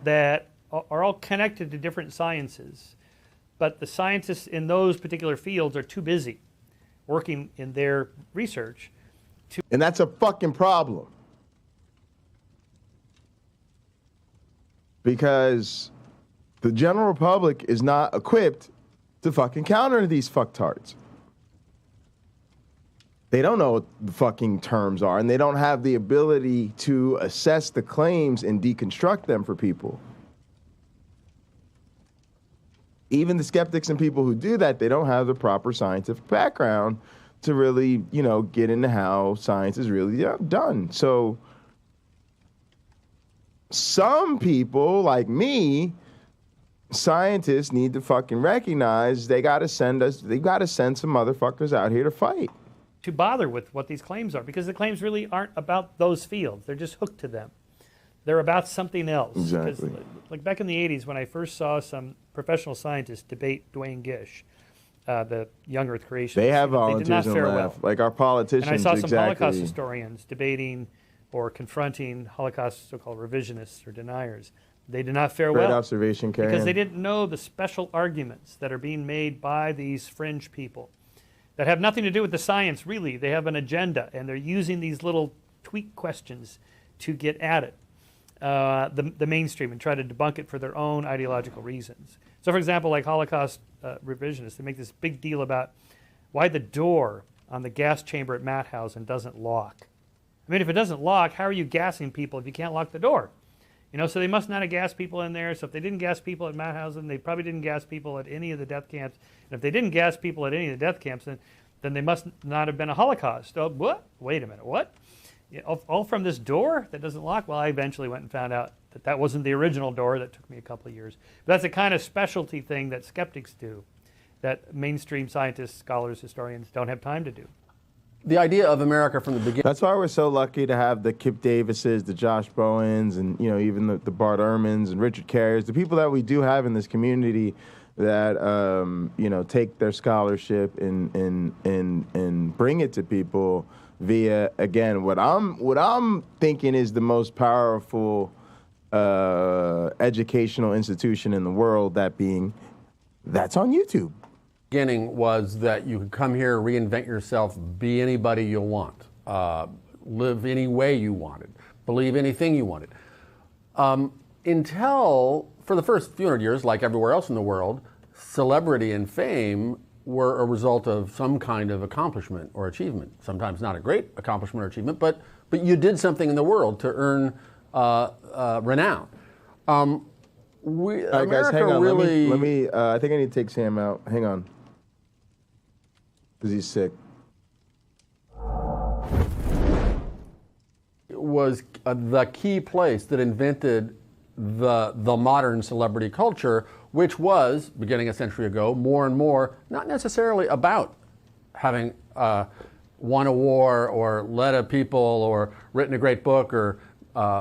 that are all connected to different sciences. But the scientists in those particular fields are too busy working in their research to... And that's a fucking problem. Because the general public is not equipped to fucking counter these fucktards. They don't know what the fucking terms are, and they don't have the ability to assess the claims and deconstruct them for people. even the skeptics and people who do that, they don't have the proper scientific background to really, you know, get into how science is really done. So some people like me, scientists, need to fucking recognize they gotta send some motherfuckers out here to fight. To bother with what these claims are, because the claims really aren't about those fields. They're just hooked to them. They're about something else. Exactly. Because, like back in the 80s, when I first saw some professional scientists debate Duane Gish, the young Earth creationist, They have they did volunteers not and fare laugh. well. Like our politicians, And I saw some exactly. Holocaust historians debating or confronting Holocaust so-called revisionists or deniers. They did not fare Great well. observation, Karen. Because they didn't know the special arguments that are being made by these fringe people that have nothing to do with the science, really. They have an agenda, and they're using these little tweak questions to get at it, the mainstream, and try to debunk it for their own ideological reasons. So, for example, like Holocaust revisionists, they make this big deal about why the door on the gas chamber at Mauthausen doesn't lock. I mean, if it doesn't lock, how are you gassing people if you can't lock the door? You know, so they must not have gassed people in there. So if they didn't gas people at Mauthausen, they probably didn't gas people at any of the death camps. And if they didn't gas people at any of the death camps, then they must not have been a Holocaust. Oh, what? Wait a minute, what? Yeah, all from this door that doesn't lock? Well, I eventually went and found out that that wasn't the original door. That took me a couple of years. But that's a kind of specialty thing that skeptics do, that mainstream scientists, scholars, historians don't have time to do. The idea of America from the beginning. That's why we're so lucky to have the Kip Davises, the Josh Bowens, and you know, even the Bart Ehrmans and Richard Carriers, the people that we do have in this community that you know, take their scholarship and bring it to people via, again, what I'm thinking is the most powerful educational institution in the world, that's on YouTube. Beginning was that you could come here, reinvent yourself, be anybody you want, live any way you wanted, believe anything you wanted. Until, for the first few hundred years, like everywhere else in the world, celebrity and fame were a result of some kind of accomplishment or achievement. Sometimes not a great accomplishment or achievement, but you did something in the world to earn renown. All right, guys, hang on. Really, let me I think I need to take Sam out. Hang on. Because he's sick. Was the key place that invented the modern celebrity culture, which was, beginning a century ago, more and more not necessarily about having won a war or led a people or written a great book or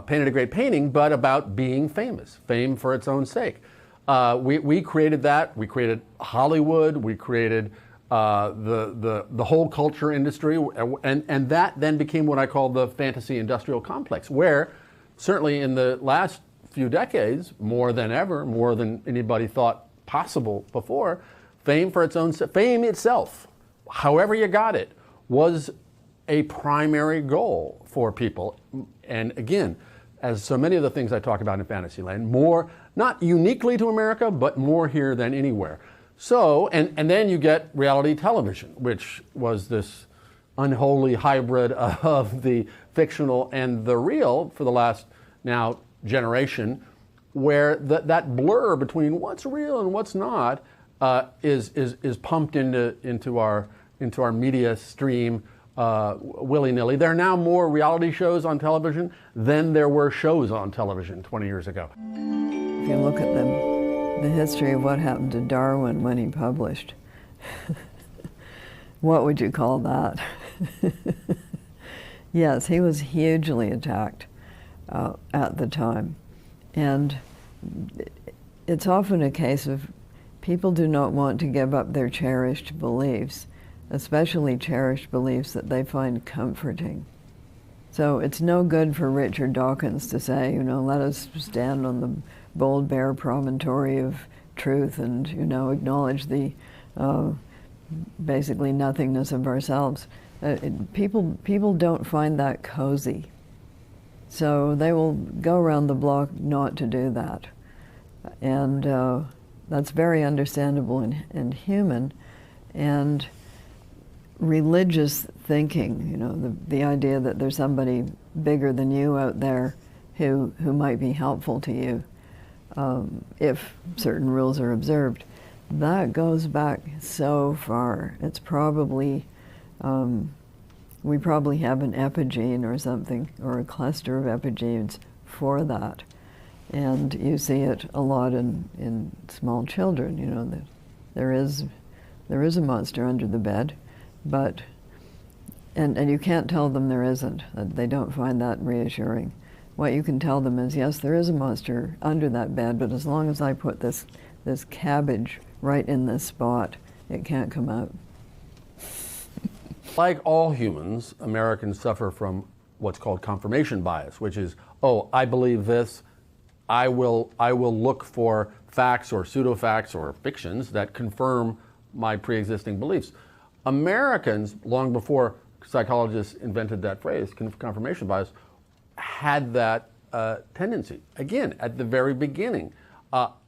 painted a great painting, but about being famous, fame for its own sake. We created that. We created Hollywood. We created the whole culture industry, and that then became what I call the fantasy industrial complex, where certainly in the last few decades, more than ever, more than anybody thought possible before, fame for its own, fame itself, however you got it, was a primary goal for people. And again, as so many of the things I talk about in Fantasyland, more, not uniquely to America, but more here than anywhere. So, and then you get reality television, which was this unholy hybrid of the fictional and the real for the last now generation, where that blur between what's real and what's not is pumped into our media stream willy-nilly. There are now more reality shows on television than there were shows on television 20 years ago. If you look at the history of what happened to Darwin when he published, what would you call that? Yes, he was hugely attacked at the time. And it's often a case of people do not want to give up their cherished beliefs, especially cherished beliefs that they find comforting. So it's no good for Richard Dawkins to say, you know, let us stand on the bold, bare promontory of truth and, you know, acknowledge the basically nothingness of ourselves. People don't find that cozy. So they will go around the block not to do that. And that's very understandable and human. And religious thinking, you know, the idea that there's somebody bigger than you out there who might be helpful to you if certain rules are observed, that goes back so far. It's probably, we probably have an epigene or something, or a cluster of epigenes for that. And you see it a lot in small children, you know, that there is a monster under the bed, but, and you can't tell them there isn't. They don't find that reassuring. What you can tell them is, yes, there is a monster under that bed, but as long as I put this cabbage right in this spot, it can't come out. Like all humans, Americans suffer from what's called confirmation bias, which is, oh, I believe this, I will look for facts or pseudo-facts or fictions that confirm my pre-existing beliefs. Americans, long before psychologists invented that phrase, confirmation bias, had that tendency. Again, at the very beginning.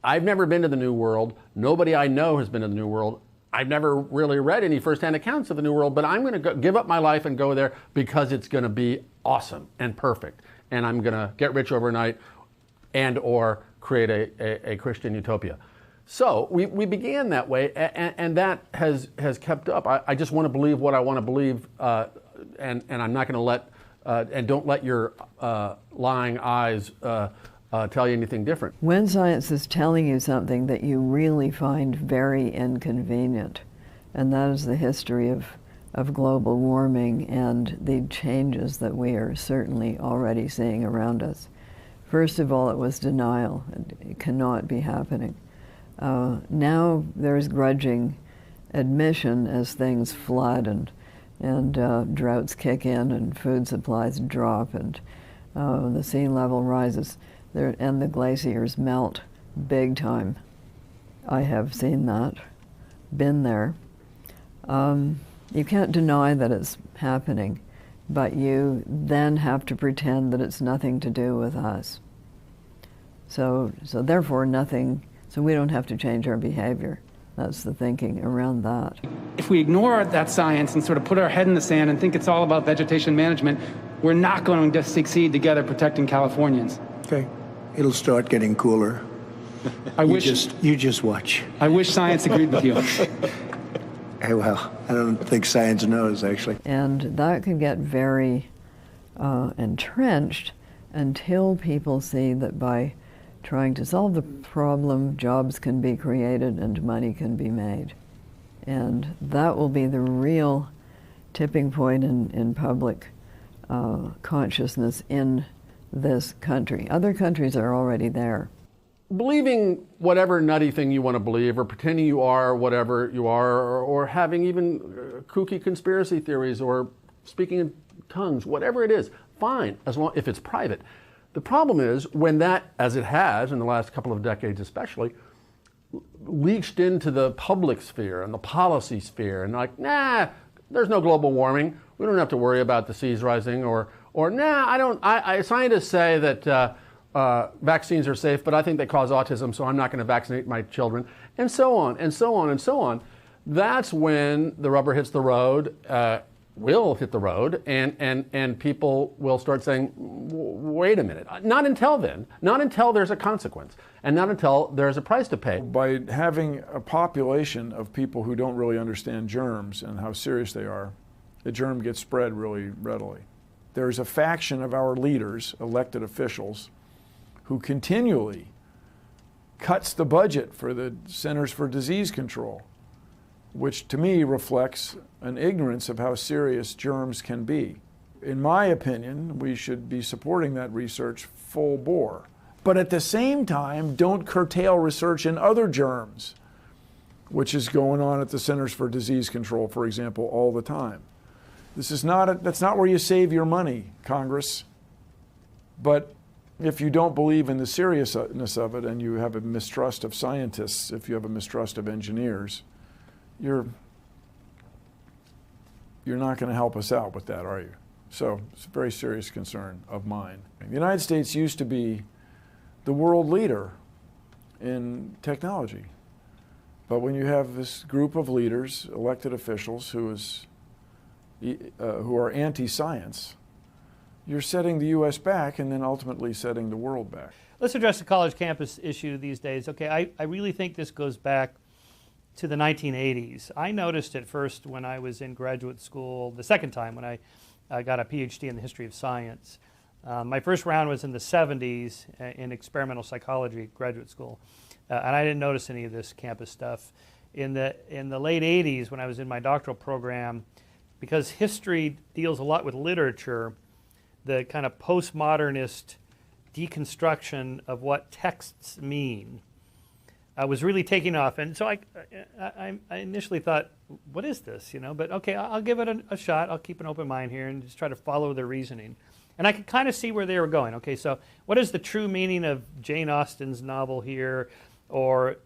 I've never been to the New World. Nobody I know has been to the New World. I've never really read any firsthand accounts of the New World, but I'm going to give up my life and go there because it's going to be awesome and perfect. And I'm going to get rich overnight and or create a Christian utopia. So we began that way, and that has kept up. I just want to believe what I want to believe, and I'm not going to let, and don't let your lying eyes tell you anything different. When science is telling you something that you really find very inconvenient, and that is the history of global warming and the changes that we are certainly already seeing around us. First of all, it was denial. It cannot be happening. Now there's grudging admission as things flood and droughts kick in and food supplies drop and the sea level rises and the glaciers melt big time. I have seen that, been there. You can't deny that it's happening, but you then have to pretend that it's nothing to do with us. So therefore so we don't have to change our behavior. That's the thinking around that. If we ignore that science and sort of put our head in the sand and think it's all about vegetation management, we're not going to succeed together protecting Californians. Okay, it'll start getting cooler. You just watch. I wish science agreed with you. Hey, well, I don't think science knows, actually. And that can get very entrenched until people see that by trying to solve the problem, jobs can be created and money can be made. And that will be the real tipping point in public consciousness in this country. Other countries are already there. Believing whatever nutty thing you want to believe, or pretending you are whatever you are, or having even kooky conspiracy theories, or speaking in tongues, whatever it is, fine, as long if it's private. The problem is when that, as it has in the last couple of decades especially, leached into the public sphere and the policy sphere, and like, nah, there's no global warming. We don't have to worry about the seas rising, or nah, scientists say that vaccines are safe, but I think they cause autism, so I'm not going to vaccinate my children, and so on, and so on, and so on. That's when the rubber hits the road, will hit the road, and people will start saying, wait a minute. Not until then, not until there's a consequence, and not until there's a price to pay. By having a population of people who don't really understand germs and how serious they are, the germ gets spread really readily. There's a faction of our leaders, elected officials, who continually cuts the budget for the Centers for Disease Control, which to me reflects an ignorance of how serious germs can be. In my opinion, we should be supporting that research full bore. But at the same time, don't curtail research in other germs, which is going on at the Centers for Disease Control, for example, all the time. That's not where you save your money, Congress. But if you don't believe in the seriousness of it, and you have a mistrust of scientists, if you have a mistrust of engineers, you're not going to help us out with that, are you? So it's a very serious concern of mine. The United States used to be the world leader in technology. But when you have this group of leaders, elected officials, who are anti-science, you're setting the U.S. back and then ultimately setting the world back. Let's address the college campus issue these days. Okay, I really think this goes back to the 1980s. I noticed it first when I was in graduate school, the second time when I got a PhD in the history of science. My first round was in the 70s in experimental psychology graduate school, and I didn't notice any of this campus stuff. In the late 80s, when I was in my doctoral program, because history deals a lot with literature, the kind of postmodernist deconstruction of what texts mean was really taking off. And so I initially thought, what is this? But okay, I'll give it a shot. I'll keep an open mind here and just try to follow their reasoning. And I could kind of see where they were going. Okay, so what is the true meaning of Jane Austen's novel here, or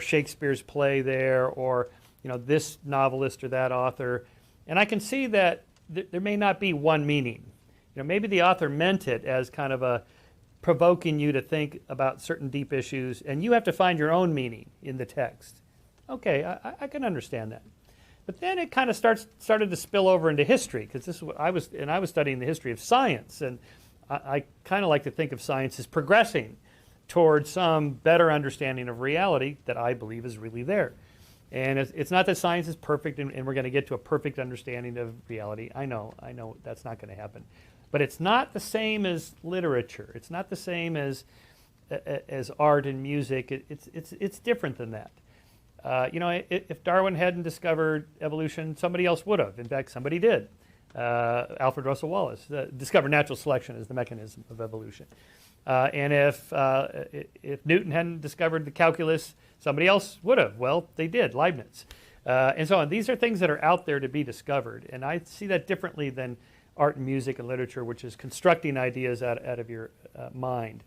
Shakespeare's play there, or this novelist or that author? And I can see that there may not be one meaning. Maybe the author meant it as kind of a provoking you to think about certain deep issues, and you have to find your own meaning in the text. Okay, I can understand that. But then it kind of started to spill over into history, because this is what I was studying the history of science, and I kind of like to think of science as progressing towards some better understanding of reality that I believe is really there. And it's not that science is perfect and we're going to get to a perfect understanding of reality. I know that's not going to happen. But it's not the same as literature. It's not the same as art and music. It's different than that. If Darwin hadn't discovered evolution, somebody else would have. In fact, somebody did. Alfred Russel Wallace discovered natural selection as the mechanism of evolution. And if Newton hadn't discovered the calculus, somebody else would have. Well, they did, Leibniz. And so on. These are things that are out there to be discovered. And I see that differently than art and music and literature, which is constructing ideas out of your mind.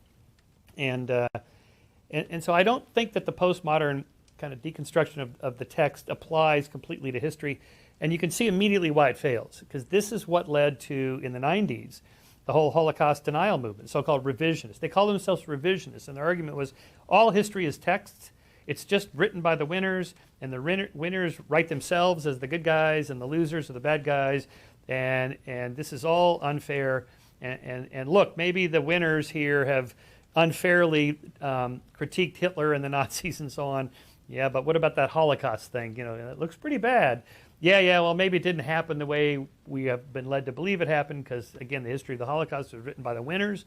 And so I don't think that the postmodern kind of deconstruction of the text applies completely to history. And you can see immediately why it fails, because this is what led to, in the 90s, the whole Holocaust denial movement, so-called revisionists. They call themselves revisionists, and their argument was all history is texts. It's just written by the winners, and the winners write themselves as the good guys, and the losers are the bad guys. And this is all unfair. And look, maybe the winners here have unfairly critiqued Hitler and the Nazis and so on. Yeah, but what about that Holocaust thing? It looks pretty bad. Yeah, well, maybe it didn't happen the way we have been led to believe it happened, because, again, the history of the Holocaust was written by the winners.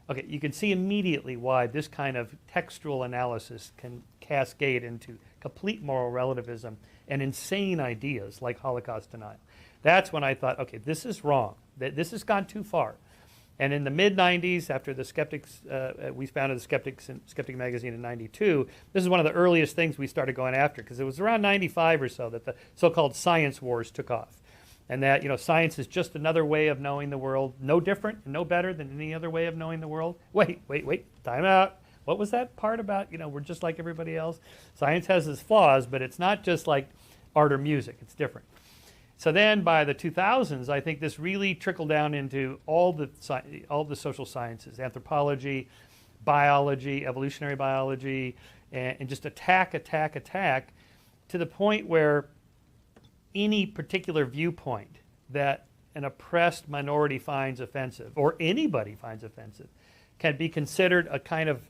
Okay, you can see immediately why this kind of textual analysis can cascade into complete moral relativism and insane ideas like Holocaust denial. That's when I thought, okay, this is wrong. This has gone too far. And in the mid-90s, after the Skeptics, we founded the Skeptic magazine in 92, this is one of the earliest things we started going after, because it was around 95 or so that the so-called science wars took off. And that, science is just another way of knowing the world, no different and no better than any other way of knowing the world. Wait, time out. What was that part about, we're just like everybody else? Science has its flaws, but it's not just like art or music. It's different. So then by the 2000s, I think this really trickled down into all the social sciences, anthropology, biology, evolutionary biology, and just attack, to the point where any particular viewpoint that an oppressed minority finds offensive, or anybody finds offensive, can be considered a kind of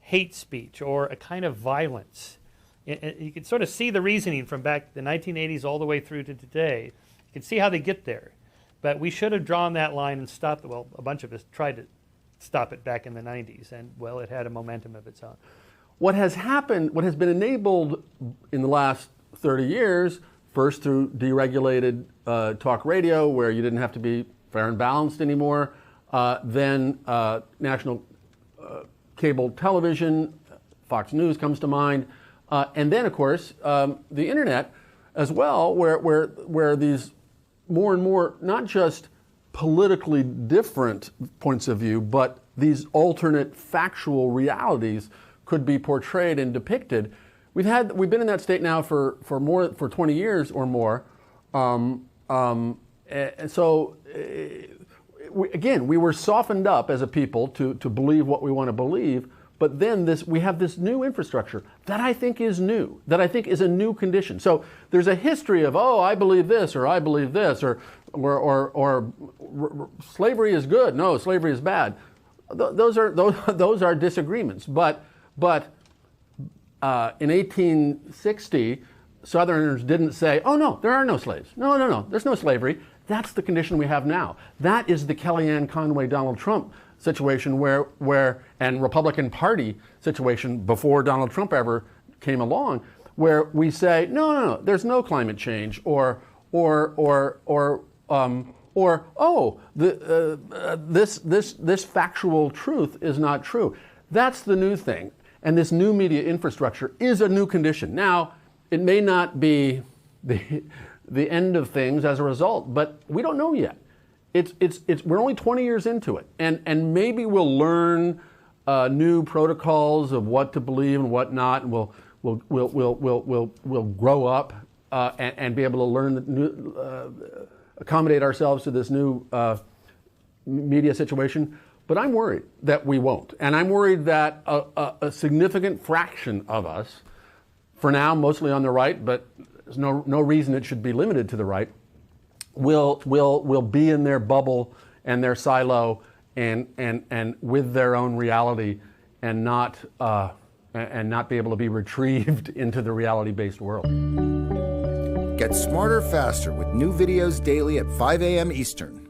hate speech or a kind of violence. You can sort of see the reasoning from back the 1980s all the way through to today. You can see how they get there. But we should have drawn that line and stopped it. Well, a bunch of us tried to stop it back in the 90s, and, well, it had a momentum of its own. What has happened, what has been enabled in the last 30 years, first through deregulated talk radio, where you didn't have to be fair and balanced anymore, then national cable television, Fox News comes to mind, and then, of course, the internet as well, where these more and more, not just politically different points of view, but these alternate factual realities could be portrayed and depicted. We've been in that state now for 20 years or more. And so, we were softened up as a people to believe what we want to believe. But then we have this new infrastructure that I think is new, that I think is a new condition. So there's a history of, I believe this, or I believe this, or slavery is good. No, slavery is bad. Those are disagreements. But in 1860, Southerners didn't say, oh no, there are no slaves. No, there's no slavery. That's the condition we have now. That is the Kellyanne Conway Donald Trump situation where and Republican Party situation before Donald Trump ever came along, where we say, no, there's no climate change, or this factual truth is not true. That's the new thing. And this new media infrastructure is a new condition. Now, it may not be the end of things as a result, but we don't know yet. We're only 20 years into it, and maybe we'll learn new protocols of what to believe and what not, and we'll grow up and be able to learn accommodate ourselves to this new media situation. But I'm worried that we won't, and I'm worried that a significant fraction of us, for now mostly on the right, but there's no reason it should be limited to the right, will be in their bubble and their silo and with their own reality and not be able to be retrieved into the reality-based world. Get smarter faster with new videos daily at 5 a.m. Eastern.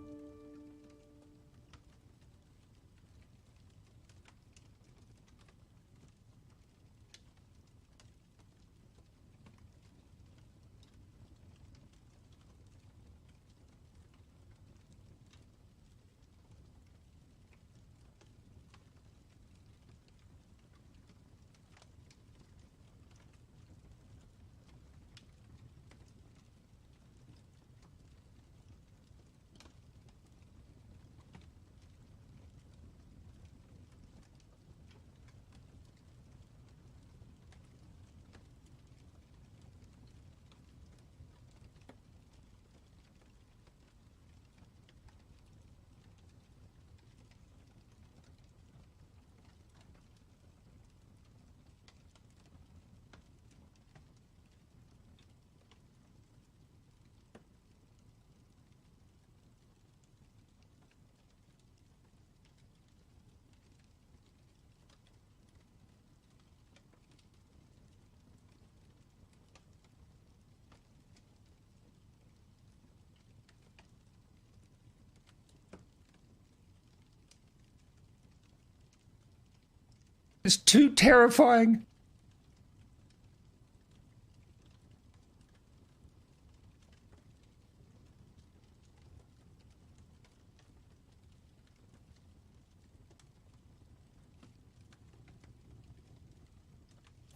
It's too terrifying.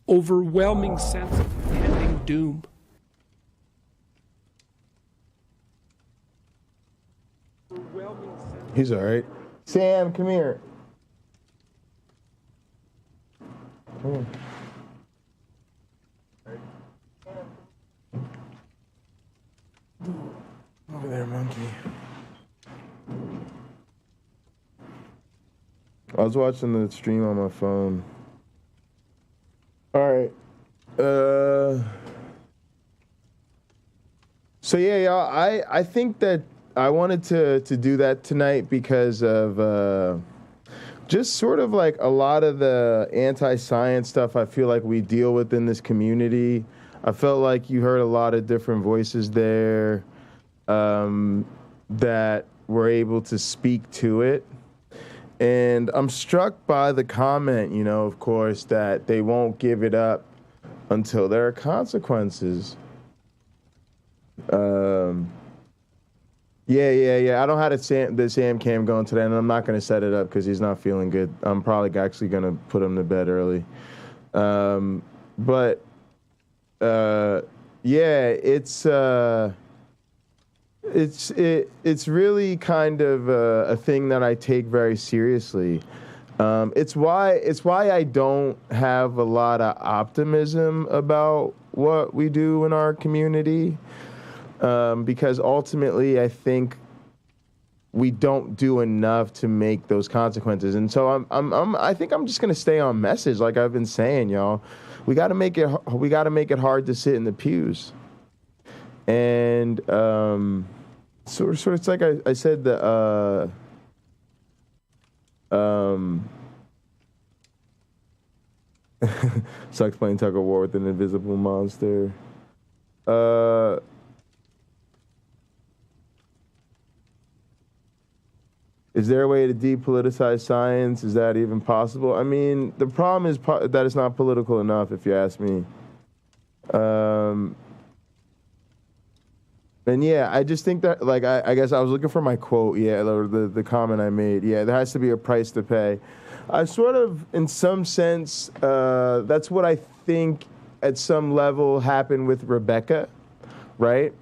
Overwhelming sense of impending doom. He's all right. Sam, come here. Come here. Over there, monkey. I was watching the stream on my phone. All right. So yeah, y'all, I think that I wanted to do that tonight because of just sort of like a lot of the anti-science stuff I feel like we deal with in this community. I felt like you heard a lot of different voices there that were able to speak to it. And I'm struck by the comment, you know, of course, that they won't give it up until there are consequences. Yeah. I don't have the Sam cam going today, and I'm not going to set it up because he's not feeling good. I'm probably actually going to put him to bed early. It's really kind of a thing that I take very seriously. It's why I don't have a lot of optimism about what we do in our community. Because ultimately, I think we don't do enough to make those consequences, and so I think I'm just gonna stay on message, like I've been saying, y'all. We gotta make it hard to sit in the pews, and so it's like I said Sucks playing tug of war with an invisible monster. Is there a way to depoliticize science? Is that even possible? I mean, the problem is that it's not political enough, if you ask me. And yeah, I just think that, like, I guess I was looking for my quote, or the comment I made. Yeah, there has to be a price to pay. I sort of, in some sense, that's what I think at some level happened with Rebecca, right?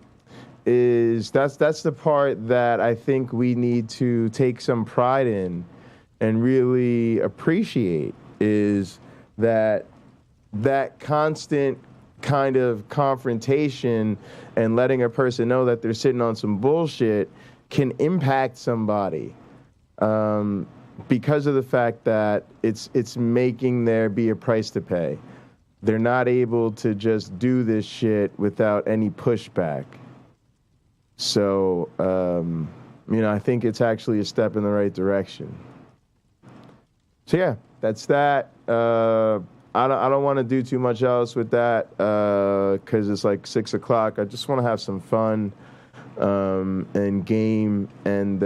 That's the part that I think we need to take some pride in and really appreciate, is that constant kind of confrontation and letting a person know that they're sitting on some bullshit can impact somebody, because of the fact that it's making there be a price to pay. They're not able to just do this shit without any pushback. So, I think it's actually a step in the right direction. So yeah, that's that. I don't want to do too much else with that, because it's like 6 o'clock. I just want to have some fun, and game, and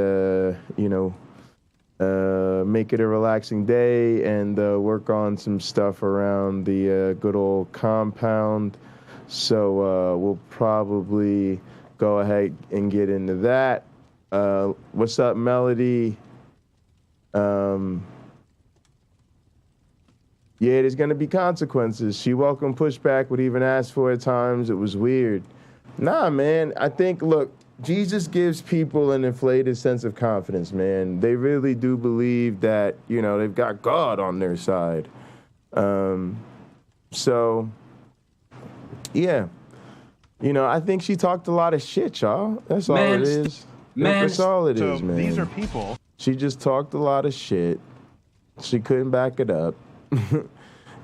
make it a relaxing day, and work on some stuff around the good old compound. So we'll probably go ahead and get into that. What's up, Melody? Yeah, there's going to be consequences. She welcomed pushback, would even ask for it at times. It was weird. Nah, man, I think, look, Jesus gives people an inflated sense of confidence, man. They really do believe that, they've got God on their side. So, yeah. I think she talked a lot of shit, y'all. That's all it is. That's all it is, man. These are people. She just talked a lot of shit. She couldn't back it up.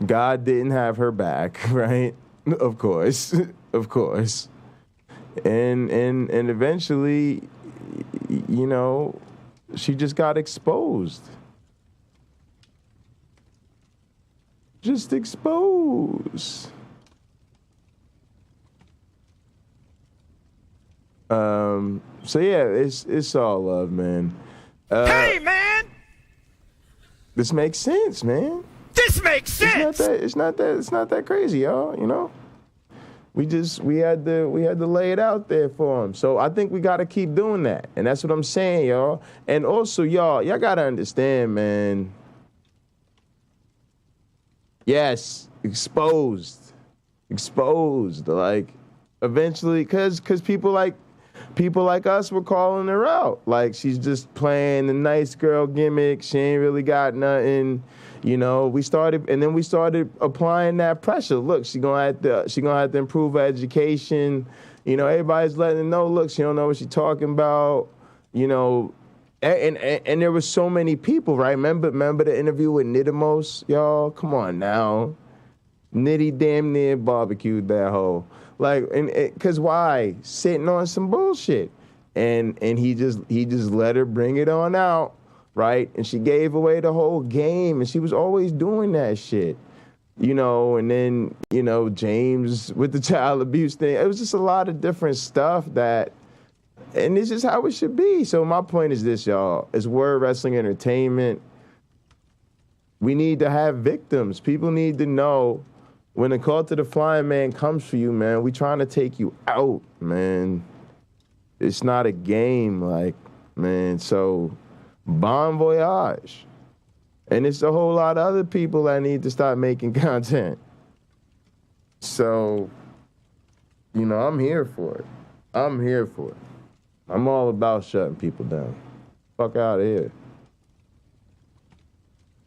God didn't have her back, right? Of course. Of course. And eventually, she just got exposed. Just exposed. So yeah, it's all love, man. Hey, man! This makes sense, man. This makes sense! It's not that crazy, y'all, We had to lay it out there for him. So I think we gotta keep doing that. And that's what I'm saying, y'all. And also, y'all gotta understand, man. Yes, exposed. Like, eventually, cause people like us were calling her out. Like, she's just playing the nice girl gimmick. She ain't really got nothing. We started applying that pressure. Look, she gonna have to improve her education. Everybody's letting her know, look, she don't know what she's talking about. And there were so many people, right? Remember the interview with Nidamos, y'all? Come on now. Nitty damn near barbecued that hoe. Like, cause why? Sitting on some bullshit. And he just let her bring it on out. Right? And she gave away the whole game, and she was always doing that shit. And then, James with the child abuse thing. It was just a lot of different stuff and this is how it should be. So my point is this, y'all. As Word Wrestling Entertainment, we need to have victims. People need to know when the call to the flying man comes for you, man, we trying to take you out, man. It's not a game, like, man, so bon voyage. And it's a whole lot of other people that need to start making content. So, I'm here for it. I'm all about shutting people down. Fuck out of here.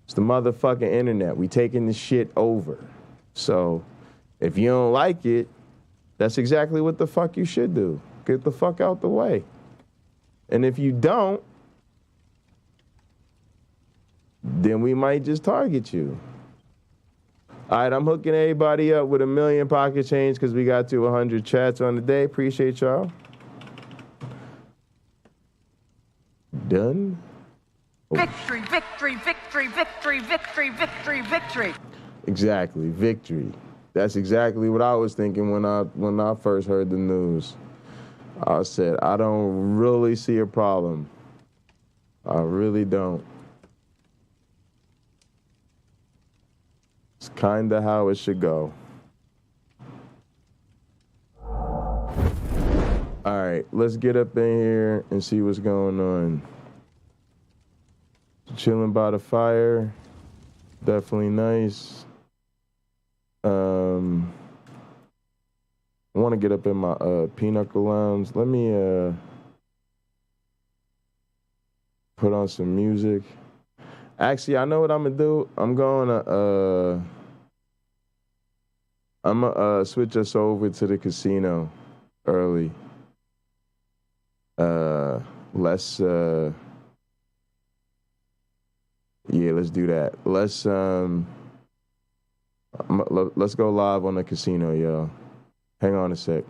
It's the motherfucking internet. We taking this shit over. So, if you don't like it, that's exactly what the fuck you should do. Get the fuck out the way. And if you don't, then we might just target you. All right, I'm hooking everybody up with 1 million pocket change because we got to 100 chats on the day. Appreciate y'all. Done? Victory, victory, victory, victory, victory, victory, victory. Exactly, victory. That's exactly what I was thinking when I first heard the news. I said, I don't really see a problem. I really don't. It's kind of how it should go. All right, let's get up in here and see what's going on. Chilling by the fire, definitely nice. I want to get up in my Pinochle lounge. Let me put on some music. Actually, I know what I'm gonna do. I'm gonna switch us over to the casino early. Let's do that. Let's go live on the casino, y'all. Hang on a sec.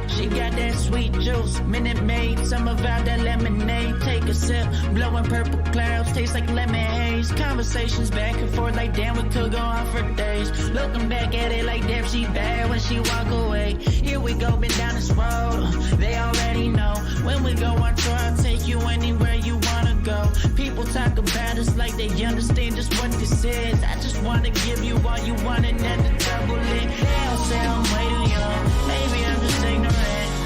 She got that sweet juice, Minute Maid, summer vibe, that lemonade. Take a sip, blowing purple clouds, taste like lemon haze. Conversations back and forth like damn, we could go on for days. Looking back at it like damn, she bad when she walk away. Here we go, been down this road, they already know. When we go on tour, I'll take you anywhere you wanna go. People talk about us like they understand just what this is. I just wanna give you all you want and then the double it. They all say I'm way too young, maybe I'm just ignorant.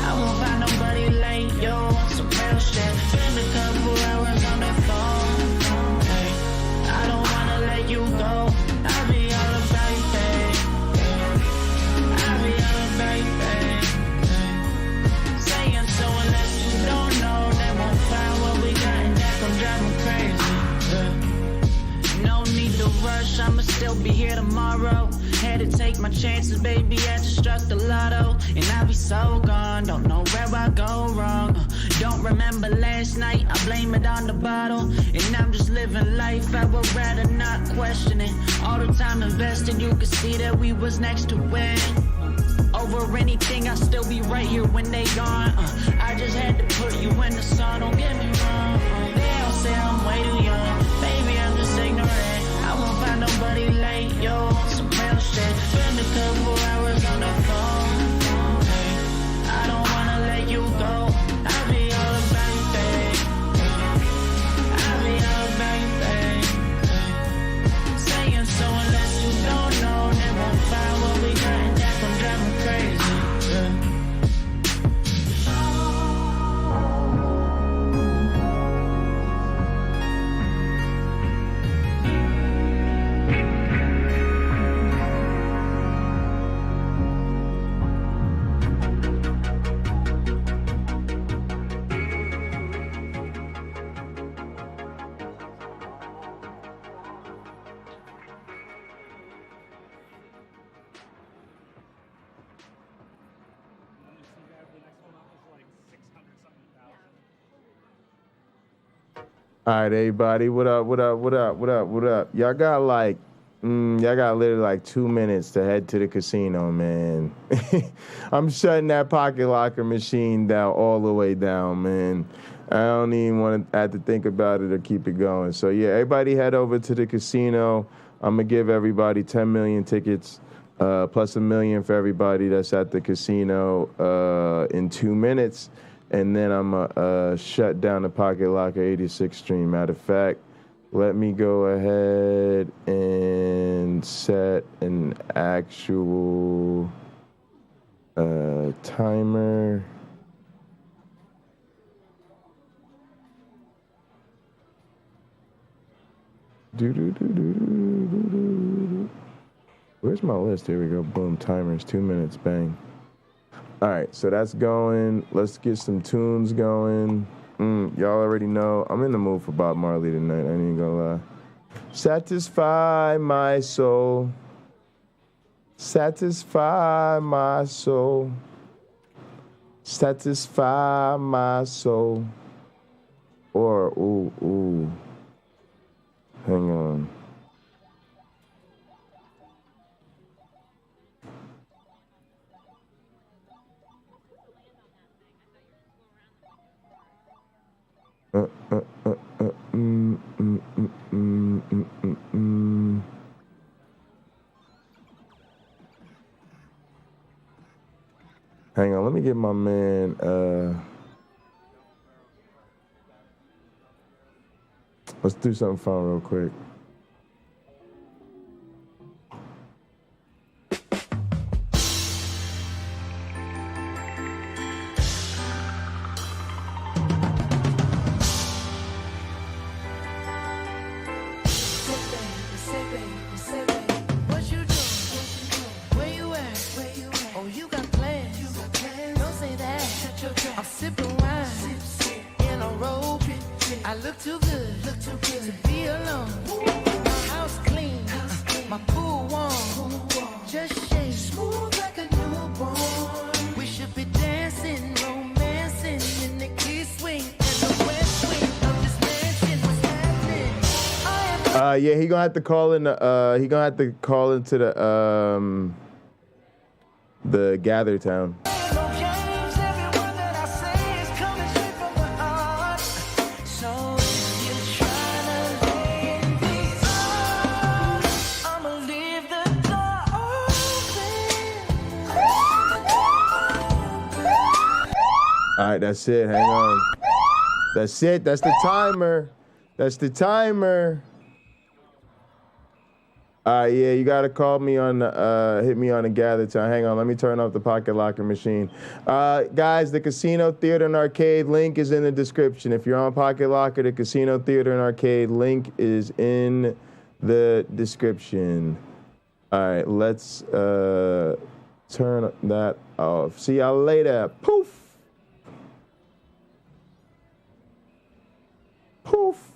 I won't find nobody like you on some real shit. Spend a couple hours on the phone. Hey, I don't wanna let you go. I'll be all about you, babe. I'll be all about you, babe. Saying so unless you don't know, they won't find what we got and that gon' drive me crazy. No need to rush, I'ma still be here tomorrow. Had to take my chances, baby, I just struck the lotto. And I be so gone, don't know where I go wrong. Don't remember last night, I blame it on the bottle. And I'm just living life, I would rather not question it. All the time invested, you could see that we was next to win. Over anything, I'll still be right here when they gone. I just had to put you in the sun, don't get me wrong. They all say I'm way too young, baby, I'm just ignorant. I won't find nobody like you on some real shit. Spend a couple hours on the phone. Hey, I don't wanna let you go. I'll be all about you, babe. I'll be all about you, babe. Saying so unless you don't know, they won't find what we got and that gon' drive me crazy. All right, everybody, what up? Y'all got literally like 2 minutes to head to the casino, man. I'm shutting that pocket locker machine down all the way down, man. I don't even want to have to think about it or keep it going. So yeah, everybody head over to the casino. I'm gonna give everybody 10 million tickets, plus $1 million for everybody that's at the casino in 2 minutes. And then I'm going to shut down the Pocket Locker 86th stream. Matter of fact, let me go ahead and set an actual timer. Where's my list? Here we go. Boom, timers, 2 minutes, bang. All right, so that's going. Let's get some tunes going. Y'all already know I'm in the mood for Bob Marley tonight. I ain't even gonna lie. Satisfy my soul. Satisfy my soul. Satisfy my soul. Or, ooh. Hang on. Hang on, let me get my man, let's do something fun real quick. Yeah, he gonna have to call in. He gonna have to call into the Gather Town. All right, that's it. Hang on. That's it. That's the timer. That's the timer. Yeah, you gotta call me on the, hit me on the Gather Town. Hang on, let me turn off the pocket locker machine. Guys, the Casino Theater and Arcade link is in the description. If you're on Pocket Locker, the Casino Theater and Arcade link is in the description. All right, let's turn that off. See y'all later. Poof.